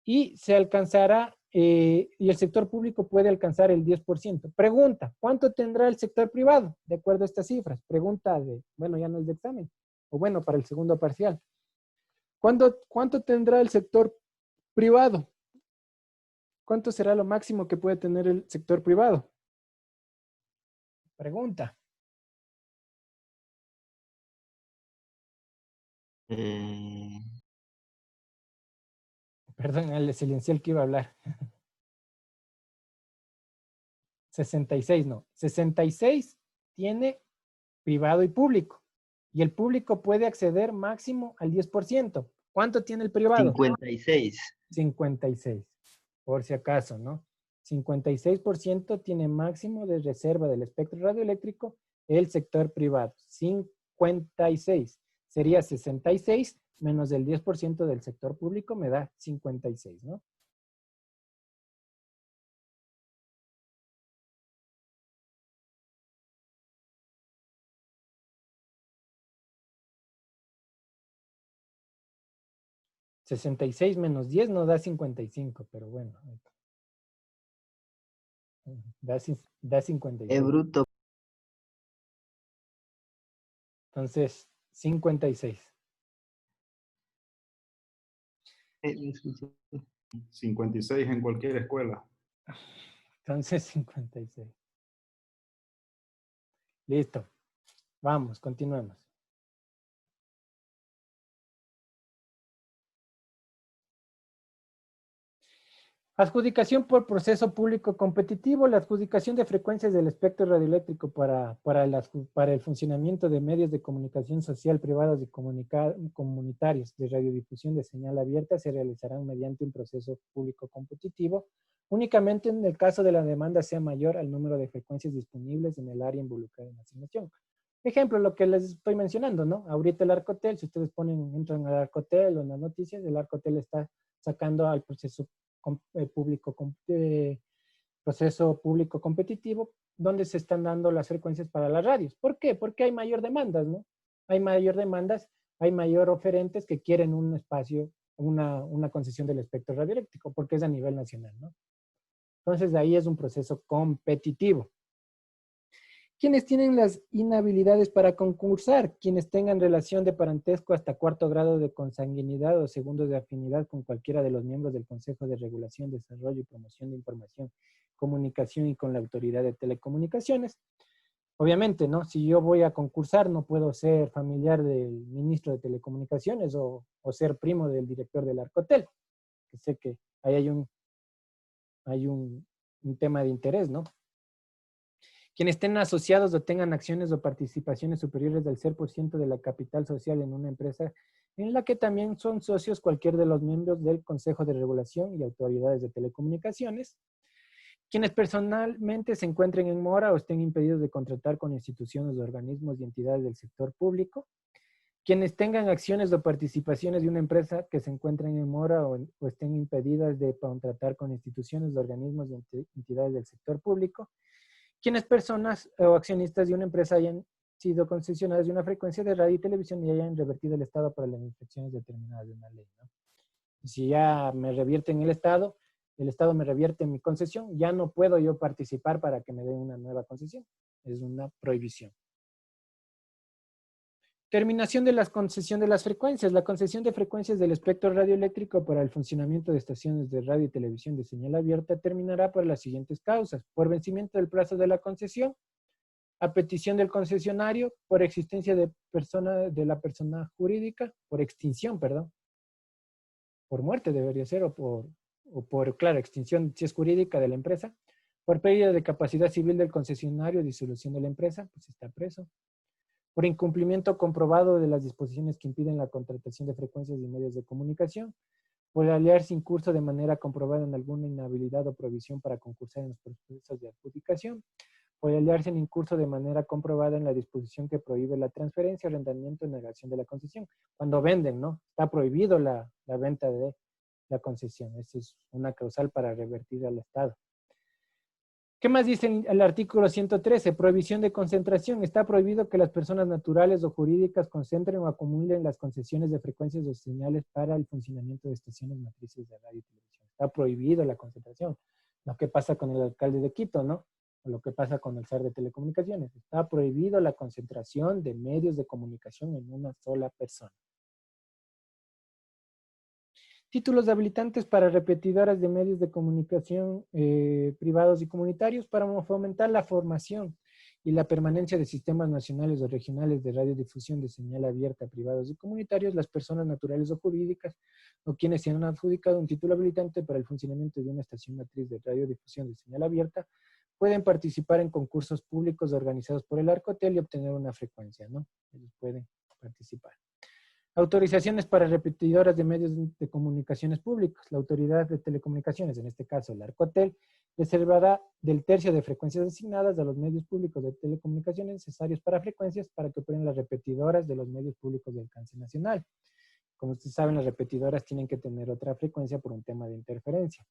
B: y se alcanzará, y el sector público puede alcanzar el 10%. Pregunta, ¿cuánto tendrá el sector privado? De acuerdo a estas cifras. Pregunta de, bueno, ya no es de examen, o bueno, para el segundo parcial. ¿Cuánto tendrá el sector privado? ¿Cuánto será lo máximo que puede tener el sector privado? Pregunta. Perdón, le silencié el que iba a hablar. 66, no. 66 tiene privado y público. Y el público puede acceder máximo al 10%. ¿Cuánto tiene el privado?
F: 56.
B: 56, por si acaso, ¿no? 56% tiene máximo de reserva del espectro radioeléctrico el sector privado. 56. Sería 66 menos el 10% del sector público me da 56, ¿no? $66 menos 10 no da 55, pero bueno. Da 56.
F: Es bruto.
B: Entonces, 56.
C: 56 en cualquier escuela.
B: Entonces, 56. Listo. Vamos, continuemos. Adjudicación por proceso público competitivo. La adjudicación de frecuencias del espectro radioeléctrico para el funcionamiento de medios de comunicación social privados y comunitarios de radiodifusión de señal abierta se realizarán mediante un proceso público competitivo, únicamente en el caso de la demanda sea mayor al número de frecuencias disponibles en el área involucrada en la asignación. Ejemplo, lo que les estoy mencionando, ¿no? Ahorita el Arcotel, si ustedes entran al Arcotel o en las noticias, el Arcotel está sacando al proceso proceso público competitivo, donde se están dando las frecuencias para las radios. ¿Por qué? Porque hay mayor demandas, ¿no? Hay mayor demandas, hay mayor oferentes que quieren un espacio, una concesión del espectro radioeléctrico, porque es a nivel nacional, ¿no? Entonces, de ahí es un proceso competitivo. ¿Quiénes tienen las inhabilidades para concursar? Quienes tengan relación de parentesco hasta 4º grado de consanguinidad o segundos de afinidad con cualquiera de los miembros del Consejo de Regulación, Desarrollo y Promoción de Información, Comunicación y con la Autoridad de Telecomunicaciones. Obviamente, ¿no? Si yo voy a concursar, no puedo ser familiar del ministro de Telecomunicaciones o ser primo del director del Arcotel. Que sé que ahí hay un tema de interés, ¿no? Quienes estén asociados o tengan acciones o participaciones superiores del 0% de la capital social en una empresa en la que también son socios cualquier de los miembros del Consejo de Regulación y autoridades de telecomunicaciones. Quienes personalmente se encuentren en mora o estén impedidos de contratar con instituciones, organismos y entidades del sector público. Quienes tengan acciones o participaciones de una empresa que se encuentren en mora o estén impedidas de contratar con instituciones, organismos y entidades del sector público. Quienes personas o accionistas de una empresa hayan sido concesionadas de una frecuencia de radio y televisión y hayan revertido el Estado para las infracciones determinadas de una ley, ¿no? Si ya me revierte en el Estado me revierte en mi concesión, ya no puedo yo participar para que me den una nueva concesión. Es una prohibición. Terminación de la concesión de las frecuencias. La concesión de frecuencias del espectro radioeléctrico para el funcionamiento de estaciones de radio y televisión de señal abierta terminará por las siguientes causas. Por vencimiento del plazo de la concesión, a petición del concesionario por existencia de la persona jurídica, por extinción, perdón. Por muerte debería ser, claro, extinción si es jurídica de la empresa, por pérdida de capacidad civil del concesionario, disolución de la empresa, pues está preso. Por incumplimiento comprobado de las disposiciones que impiden la contratación de frecuencias y medios de comunicación, por aliarse incurso de manera comprobada en alguna inhabilidad o prohibición para concursar en los procesos de adjudicación, por aliarse en incurso de manera comprobada en la disposición que prohíbe la transferencia, arrendamiento o negación de la concesión. Cuando venden, ¿no? Está prohibido la venta de la concesión. Esa es una causal para revertir al Estado. ¿Qué más dice el artículo 113? Prohibición de concentración. Está prohibido que las personas naturales o jurídicas concentren o acumulen las concesiones de frecuencias o señales para el funcionamiento de estaciones matrices de radio y televisión. Está prohibido la concentración. Lo que pasa con el alcalde de Quito, ¿no? O lo que pasa con el SAR de Telecomunicaciones. Está prohibido la concentración de medios de comunicación en una sola persona. Títulos habilitantes para repetidoras de medios de comunicación privados y comunitarios para fomentar la formación y la permanencia de sistemas nacionales o regionales de radiodifusión de señal abierta privados y comunitarios. Las personas naturales o jurídicas o quienes se han adjudicado un título habilitante para el funcionamiento de una estación matriz de radiodifusión de señal abierta pueden participar en concursos públicos organizados por el Arcotel y obtener una frecuencia, ¿no? Ellos pueden participar. Autorizaciones para repetidoras de medios de comunicaciones públicos. La autoridad de telecomunicaciones, en este caso el Arcotel, reservará del tercio de frecuencias asignadas a los medios públicos de telecomunicaciones necesarios para frecuencias para que operen las repetidoras de los medios públicos de alcance nacional. Como ustedes saben, las repetidoras tienen que tener otra frecuencia por un tema de interferencia.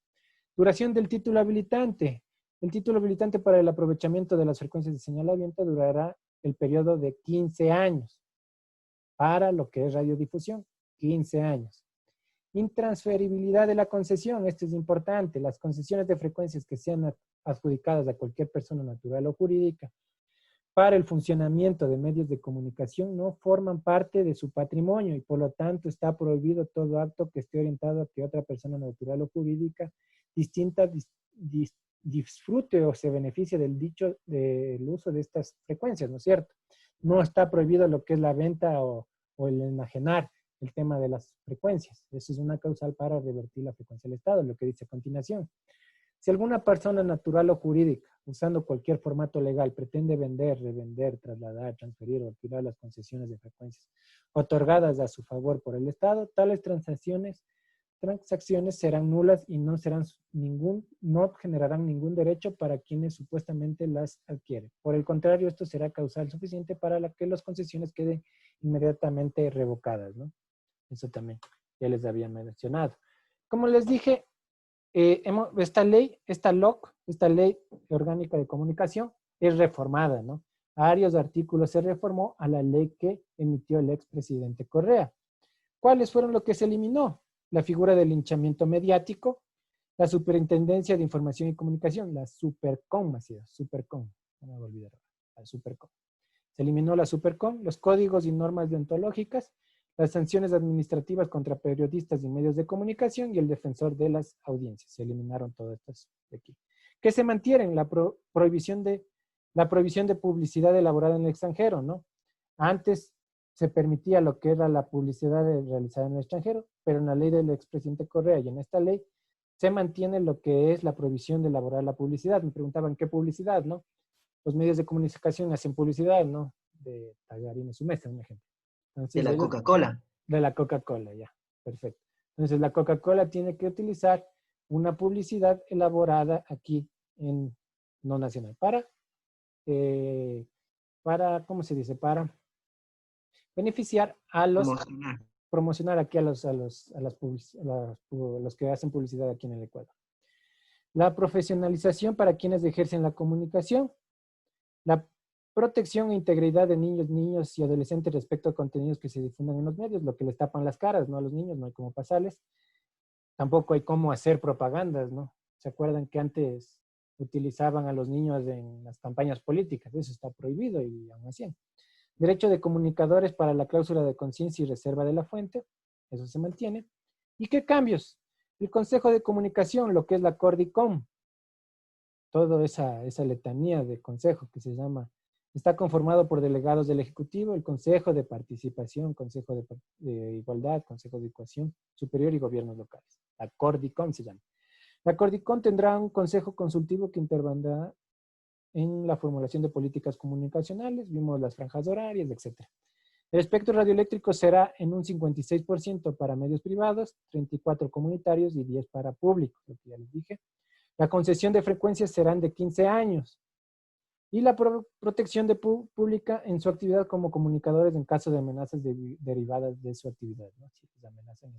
B: Duración del título habilitante. El título habilitante para el aprovechamiento de las frecuencias de señal abierta durará el periodo de 15 años. Para lo que es radiodifusión, 15 años. Intransferibilidad de la concesión, esto es importante. Las concesiones de frecuencias que sean adjudicadas a cualquier persona natural o jurídica para el funcionamiento de medios de comunicación no forman parte de su patrimonio y por lo tanto está prohibido todo acto que esté orientado a que otra persona natural o jurídica distinta disfrute o se beneficie del uso de estas frecuencias, ¿no es cierto? No está prohibido lo que es la venta o el enajenar el tema de las frecuencias. Eso es una causal para revertir la frecuencia del Estado, lo que dice a continuación. Si alguna persona natural o jurídica, usando cualquier formato legal, pretende vender, revender, trasladar, transferir o alquilar las concesiones de frecuencias otorgadas a su favor por el Estado, tales transacciones serán nulas y no generarán ningún derecho para quienes supuestamente las adquieren. Por el contrario, esto será causal suficiente para que las concesiones queden inmediatamente revocadas, ¿no? Eso también ya les había mencionado. Como les dije, esta ley orgánica de comunicación, es reformada, ¿no? A varios artículos se reformó a la ley que emitió el expresidente Correa. ¿Cuáles fueron lo que se eliminó? La figura del linchamiento mediático, la Superintendencia de Información y Comunicación, la Supercom, no me voy a olvidar, la Supercom. Se eliminó la Supercom, los códigos y normas deontológicas, las sanciones administrativas contra periodistas y medios de comunicación y el defensor de las audiencias. Se eliminaron todas estas de aquí. ¿Qué se mantienen? La prohibición de publicidad elaborada en el extranjero, ¿no? Antes se permitía lo que era la publicidad realizada en el extranjero, pero en la ley del expresidente Correa y en esta ley se mantiene lo que es la prohibición de elaborar la publicidad. Me preguntaban, ¿qué publicidad, no? Los medios de comunicación hacen publicidad, ¿no? De tallarines su mesa, un ejemplo. Entonces,
F: de la Coca-Cola.
B: De la Coca-Cola, ya. Perfecto. Entonces, la Coca-Cola tiene que utilizar una publicidad elaborada aquí en no nacional para ¿cómo se dice? Para beneficiar a los... Promocionar aquí a los que hacen publicidad aquí en el Ecuador. La profesionalización para quienes ejercen la comunicación. La protección e integridad de niños y adolescentes respecto a contenidos que se difundan en los medios, lo que les tapan las caras, ¿no? A los niños no hay cómo pasarles. Tampoco hay cómo hacer propagandas, ¿no? ¿Se acuerdan que antes utilizaban a los niños en las campañas políticas? Eso está prohibido y aún así. Derecho de comunicadores para la cláusula de conciencia y reserva de la fuente, eso se mantiene. ¿Y qué cambios? El Consejo de Comunicación, lo que es la Cordicom, toda esa letanía de consejo que se llama Está conformado por delegados del Ejecutivo, el Consejo de Participación, Consejo de Igualdad, Consejo de Educación Superior y Gobiernos Locales. La Cordicom se llama. La Cordicom tendrá un consejo consultivo que intervendrá en la formulación de políticas comunicacionales, vimos las franjas horarias, etc. El espectro radioeléctrico será en un 56% para medios privados, 34 comunitarios y 10 para públicos, lo que ya les dije. La concesión de frecuencias serán de 15 años. Y la protección pública en su actividad como comunicadores en caso de amenazas derivadas de su actividad, ¿no? Si les amenazan,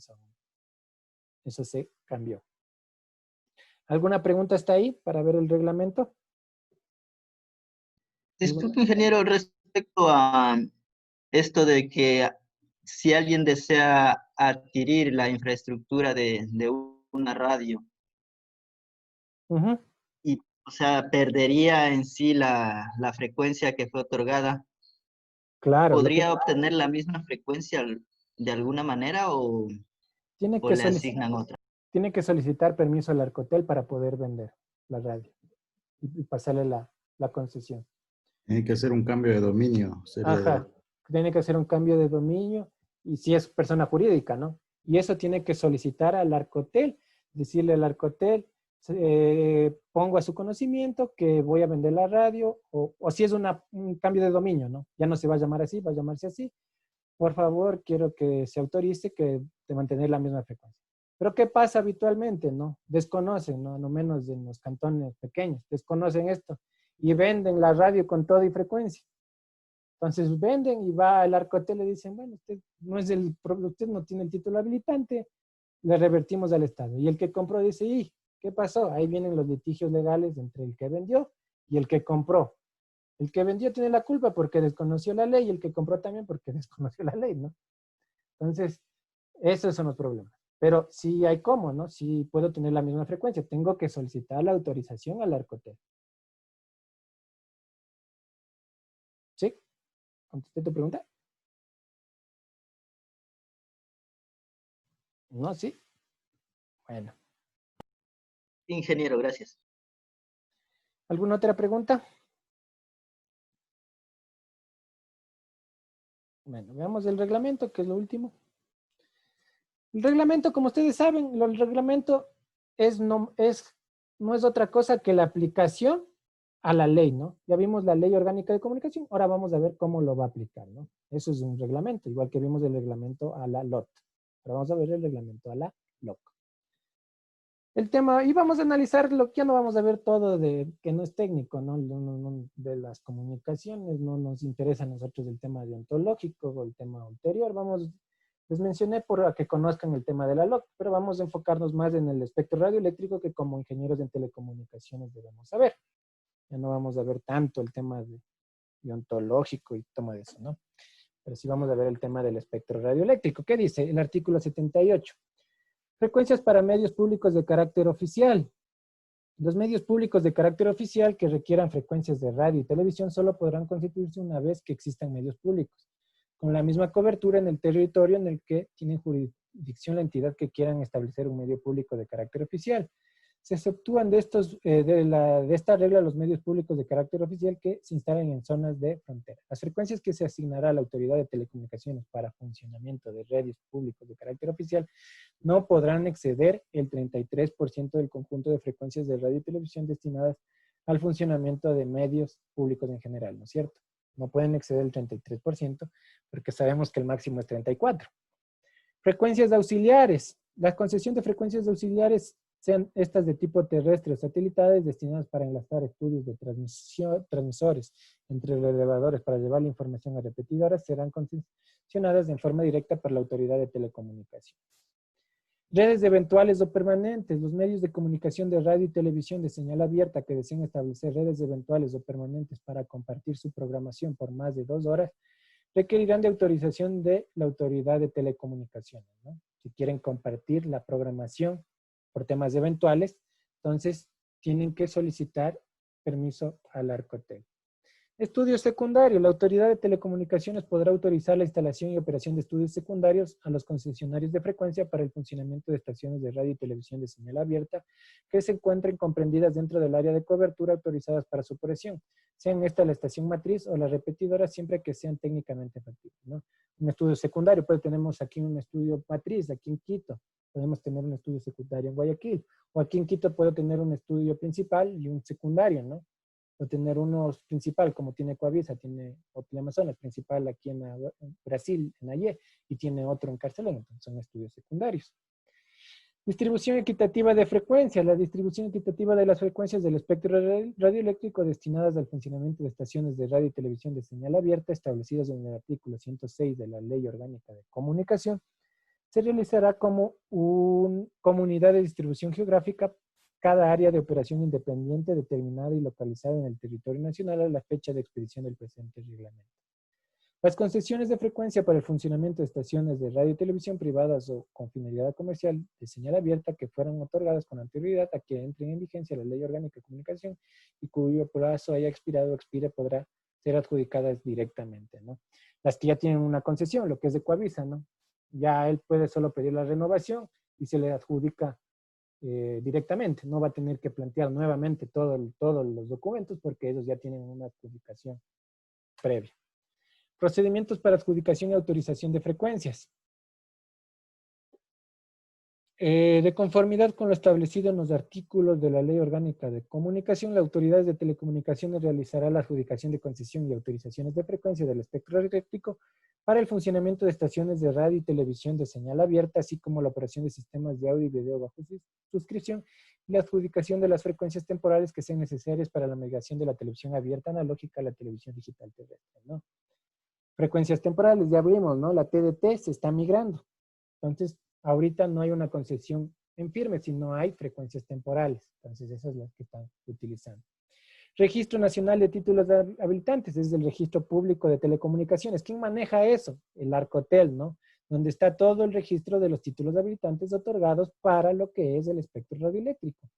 B: eso se cambió. ¿Alguna pregunta está ahí para ver el reglamento?
F: Disculpe, ingeniero, respecto a esto de que si alguien desea adquirir la infraestructura de una radio, y, o sea, perdería en sí la frecuencia que fue otorgada,
B: claro,
F: ¿podría obtener la misma frecuencia de alguna manera o le asignan otra?
B: Tiene que solicitar permiso al Arcotel para poder vender la radio y pasarle la concesión.
C: Tiene que hacer un cambio de dominio.
B: Ajá, tiene que hacer un cambio de dominio y si es persona jurídica, ¿no? Y eso tiene que solicitar al Arcotel, decirle al Arcotel, pongo a su conocimiento que voy a vender la radio o si es un cambio de dominio, ¿no? Ya no se va a llamar así, va a llamarse así. Por favor, quiero que se autorice de mantener la misma frecuencia. Pero ¿qué pasa habitualmente, no? Desconocen, ¿no? No menos en los cantones pequeños, desconocen esto y venden la radio con todo y frecuencia. Entonces venden y va al Arcotel y le dicen, bueno, usted no tiene el título habilitante, le revertimos al Estado. Y el que compró dice, ¿y qué pasó? Ahí vienen los litigios legales entre el que vendió y el que compró. El que vendió tiene la culpa porque desconoció la ley y el que compró también porque desconoció la ley, ¿no? Entonces, esos son los problemas. Pero sí hay cómo, ¿no? Sí puedo tener la misma frecuencia. Tengo que solicitar la autorización al Arcotel. ¿Sí? ¿Contesté tu pregunta? No, sí. Bueno.
F: Ingeniero, gracias.
B: ¿Alguna otra pregunta? Bueno, veamos el reglamento, que es lo último. El reglamento, como ustedes saben, el reglamento no es otra cosa que la aplicación a la ley, ¿no? Ya vimos la Ley Orgánica de Comunicación, ahora vamos a ver cómo lo va a aplicar, ¿no? Eso es un reglamento, igual que vimos el reglamento a la LOT. Ahora vamos a ver el reglamento a la LOC. El tema, y vamos a analizar ya no vamos a ver todo que no es técnico, ¿no? De las comunicaciones, no nos interesa a nosotros el tema deontológico o el tema ulterior, les mencioné por que conozcan el tema de la LOC, pero vamos a enfocarnos más en el espectro radioeléctrico que como ingenieros en telecomunicaciones debemos saber. Ya no vamos a ver tanto el tema deontológico y todo eso, ¿no? Pero sí vamos a ver el tema del espectro radioeléctrico. ¿Qué dice el artículo 78? Frecuencias para medios públicos de carácter oficial. Los medios públicos de carácter oficial que requieran frecuencias de radio y televisión solo podrán constituirse una vez que existan medios públicos, con la misma cobertura en el territorio en el que tienen jurisdicción la entidad que quieran establecer un medio público de carácter oficial. Se exceptúan de esta regla los medios públicos de carácter oficial que se instalen en zonas de frontera. Las frecuencias que se asignará a la Autoridad de Telecomunicaciones para funcionamiento de redes públicos de carácter oficial no podrán exceder el 33% del conjunto de frecuencias de radio y televisión destinadas al funcionamiento de medios públicos en general, ¿no es cierto? No pueden exceder el 33% porque sabemos que el máximo es 34%. Frecuencias auxiliares. La concesión de frecuencias auxiliares, sean estas de tipo terrestre o satelitales, destinadas para enlazar estudios de transmisores entre relevadores para llevar la información a repetidoras, serán concesionadas en forma directa por la Autoridad de Telecomunicaciones. Redes eventuales o permanentes. Los medios de comunicación de radio y televisión de señal abierta que deseen establecer redes eventuales o permanentes para compartir su programación por más de 2 horas requerirán de autorización de la Autoridad de Telecomunicaciones, ¿no? Si quieren compartir la programación por temas eventuales, entonces tienen que solicitar permiso al Arcotel. Estudio secundario. La Autoridad de Telecomunicaciones podrá autorizar la instalación y operación de estudios secundarios a los concesionarios de frecuencia para el funcionamiento de estaciones de radio y televisión de señal abierta que se encuentren comprendidas dentro del área de cobertura autorizadas para su operación, sean esta la estación matriz o la repetidora, siempre que sean técnicamente factibles, ¿no? Un estudio secundario, pues tenemos aquí un estudio matriz, aquí en Quito, podemos tener un estudio secundario en Guayaquil, o aquí en Quito puedo tener un estudio principal y un secundario, ¿no? O tener uno principal, como tiene Coavisa, tiene Hotel Amazonas, principal aquí en Brasil, en Ayé, y tiene otro en Carcelén, entonces son estudios secundarios. Distribución equitativa de frecuencias. La distribución equitativa de las frecuencias del espectro radioeléctrico destinadas al funcionamiento de estaciones de radio y televisión de señal abierta establecidas en el artículo 106 de la Ley Orgánica de Comunicación se realizará como como unidad de distribución geográfica cada área de operación independiente determinada y localizada en el territorio nacional a la fecha de expedición del presente reglamento. Las concesiones de frecuencia para el funcionamiento de estaciones de radio y televisión privadas o con finalidad comercial de señal abierta que fueran otorgadas con anterioridad a que entren en vigencia la Ley Orgánica de Comunicación y cuyo plazo haya expirado o expire podrá ser adjudicadas directamente, ¿no? Las que ya tienen una concesión, lo que es de Coavisa, ¿no? Ya él puede solo pedir la renovación y se le adjudica directamente. No va a tener que plantear nuevamente todos los documentos porque ellos ya tienen una adjudicación previa. Procedimientos para adjudicación y autorización de frecuencias. De conformidad con lo establecido en los artículos de la Ley Orgánica de Comunicación, la Autoridad de Telecomunicaciones realizará la adjudicación de concesión y autorizaciones de frecuencia del espectro eléctrico para el funcionamiento de estaciones de radio y televisión de señal abierta, así como la operación de sistemas de audio y video bajo suscripción y la adjudicación de las frecuencias temporales que sean necesarias para la migración de la televisión abierta analógica a la televisión digital terrestre, ¿no? Frecuencias temporales, ya vimos, ¿no? La TDT se está migrando. Entonces, ahorita no hay una concesión en firme, sino hay frecuencias temporales. Entonces, esas son las que están utilizando. Registro Nacional de Títulos Habilitantes, es el registro público de telecomunicaciones. ¿Quién maneja eso? El Arcotel, ¿no? Donde está todo el registro de los títulos habilitantes otorgados para lo que es el espectro radioeléctrico.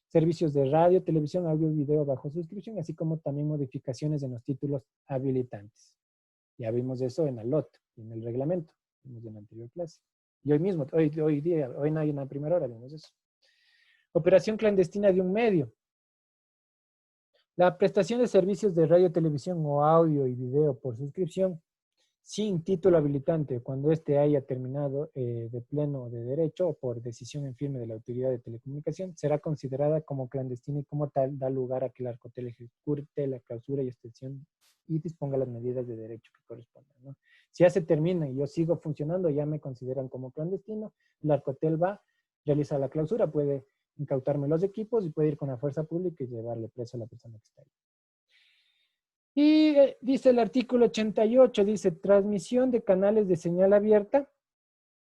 B: Servicios de radio, televisión, audio y video bajo suscripción, así como también modificaciones en los títulos habilitantes. Ya vimos eso en ALOT, en el reglamento, vimos en la anterior clase. Y hoy mismo, hoy no hay una primera hora, vimos eso. Operación clandestina de un medio. La prestación de servicios de radio, televisión o audio y video por suscripción sin título habilitante cuando éste haya terminado de pleno de derecho o por decisión en firme de la Autoridad de Telecomunicación será considerada como clandestina y como tal da lugar a que el Arcotel ejecute la clausura y extensión y disponga las medidas de derecho que correspondan, ¿no? Si ya se termina y yo sigo funcionando, ya me consideran como clandestino, el Arcotel va, realiza la clausura, puede incautarme los equipos y puede ir con la fuerza pública y llevarle preso a la persona que está ahí. Y dice el artículo 88, dice transmisión de canales de señal abierta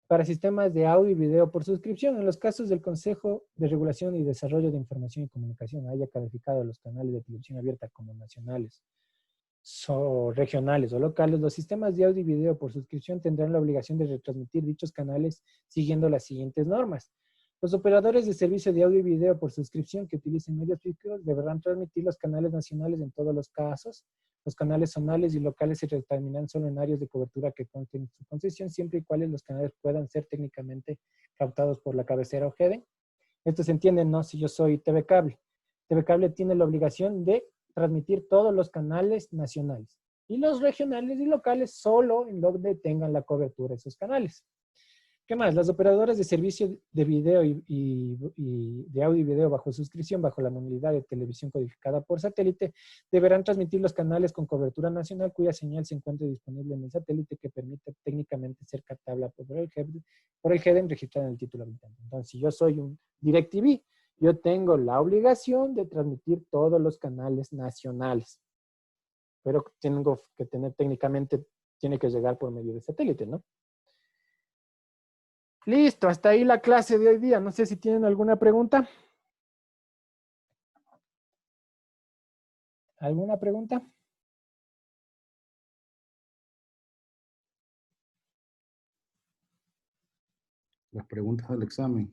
B: para sistemas de audio y video por suscripción. En los casos del Consejo de Regulación y Desarrollo de Información y Comunicación haya calificado los canales de televisión abierta como nacionales, regionales o locales, los sistemas de audio y video por suscripción tendrán la obligación de retransmitir dichos canales siguiendo las siguientes normas. Los operadores de servicio de audio y video por suscripción que utilicen medios físicos deberán transmitir los canales nacionales en todos los casos. Los canales zonales y locales se determinan solo en áreas de cobertura que consten su concesión, siempre y cuales los canales puedan ser técnicamente captados por la cabecera o heading. Esto se entiende, ¿no? Si yo soy TV Cable. TV Cable tiene la obligación de transmitir todos los canales nacionales. Y los regionales y locales solo en donde tengan la cobertura de esos canales. ¿Qué más? Las operadoras de servicio de video y de audio y video bajo suscripción bajo la modalidad de televisión codificada por satélite deberán transmitir los canales con cobertura nacional cuya señal se encuentre disponible en el satélite que permita técnicamente ser captable por el heading registrado en el título habilitante. Entonces, si yo soy un DirecTV, yo tengo la obligación de transmitir todos los canales nacionales. Pero tengo que tener técnicamente, tiene que llegar por medio de satélite, ¿no? Listo, hasta ahí la clase de hoy día. No sé si tienen alguna pregunta. ¿Alguna pregunta?
C: Las preguntas del examen.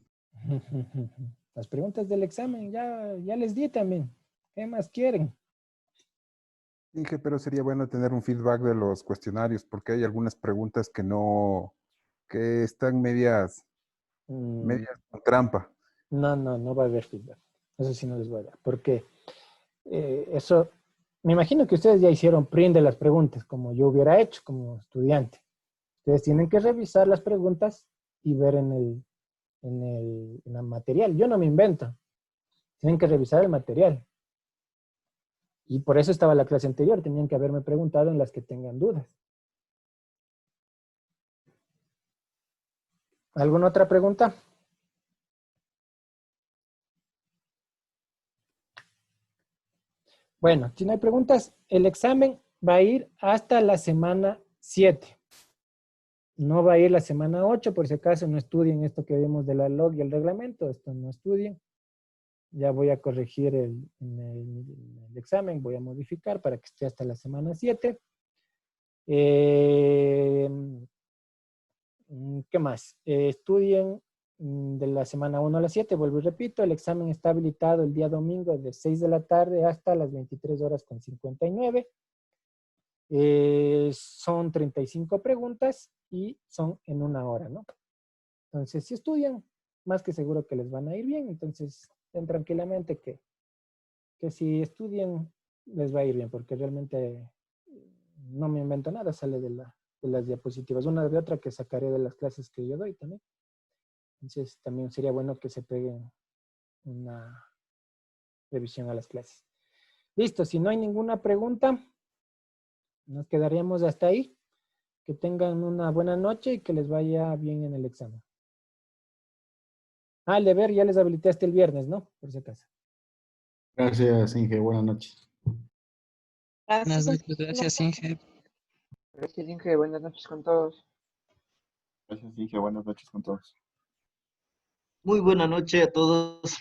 B: Las preguntas del examen ya les di también. ¿Qué más quieren?
I: Inge, pero sería bueno tener un feedback de los cuestionarios, porque hay algunas preguntas que están medias con trampa.
B: No va a haber feedback. Eso sí no les voy a dar. Porque eso, me imagino que ustedes ya hicieron print de las preguntas, como yo hubiera hecho como estudiante. Ustedes tienen que revisar las preguntas y ver en el material. Yo no me invento. Tienen que revisar el material. Y por eso estaba la clase anterior. Tenían que haberme preguntado en las que tengan dudas. ¿Alguna otra pregunta? Bueno, si no hay preguntas, el examen va a ir hasta la semana 7. No va a ir la semana 8, por si acaso no estudien esto que vimos de la log y el reglamento. Esto no estudien. Ya voy a corregir en el examen, voy a modificar para que esté hasta la semana 7. ¿Qué más? Estudien de la semana 1 a la 7, vuelvo y repito, el examen está habilitado el día domingo de 6 de la tarde hasta las 23:59. Son 35 preguntas y son en 1 hora, ¿no? Entonces, si estudian, más que seguro que les van a ir bien, entonces ten tranquilamente que si estudian les va a ir bien, porque realmente no me invento nada, sale de las diapositivas, una de otra que sacaré de las clases que yo doy también. Entonces también sería bueno que se peguen una revisión a las clases. Listo, si no hay ninguna pregunta, nos quedaríamos hasta ahí. Que tengan una buena noche y que les vaya bien en el examen. El deber ya les habilité hasta el viernes, ¿no? Por si acaso.
C: Gracias, Inge. Buenas noches.
M: Buenas noches, gracias, Inge.
E: Gracias, Inge. Buenas noches con todos.
I: Gracias, Inge. Buenas noches con todos.
F: Muy buena noche a todos.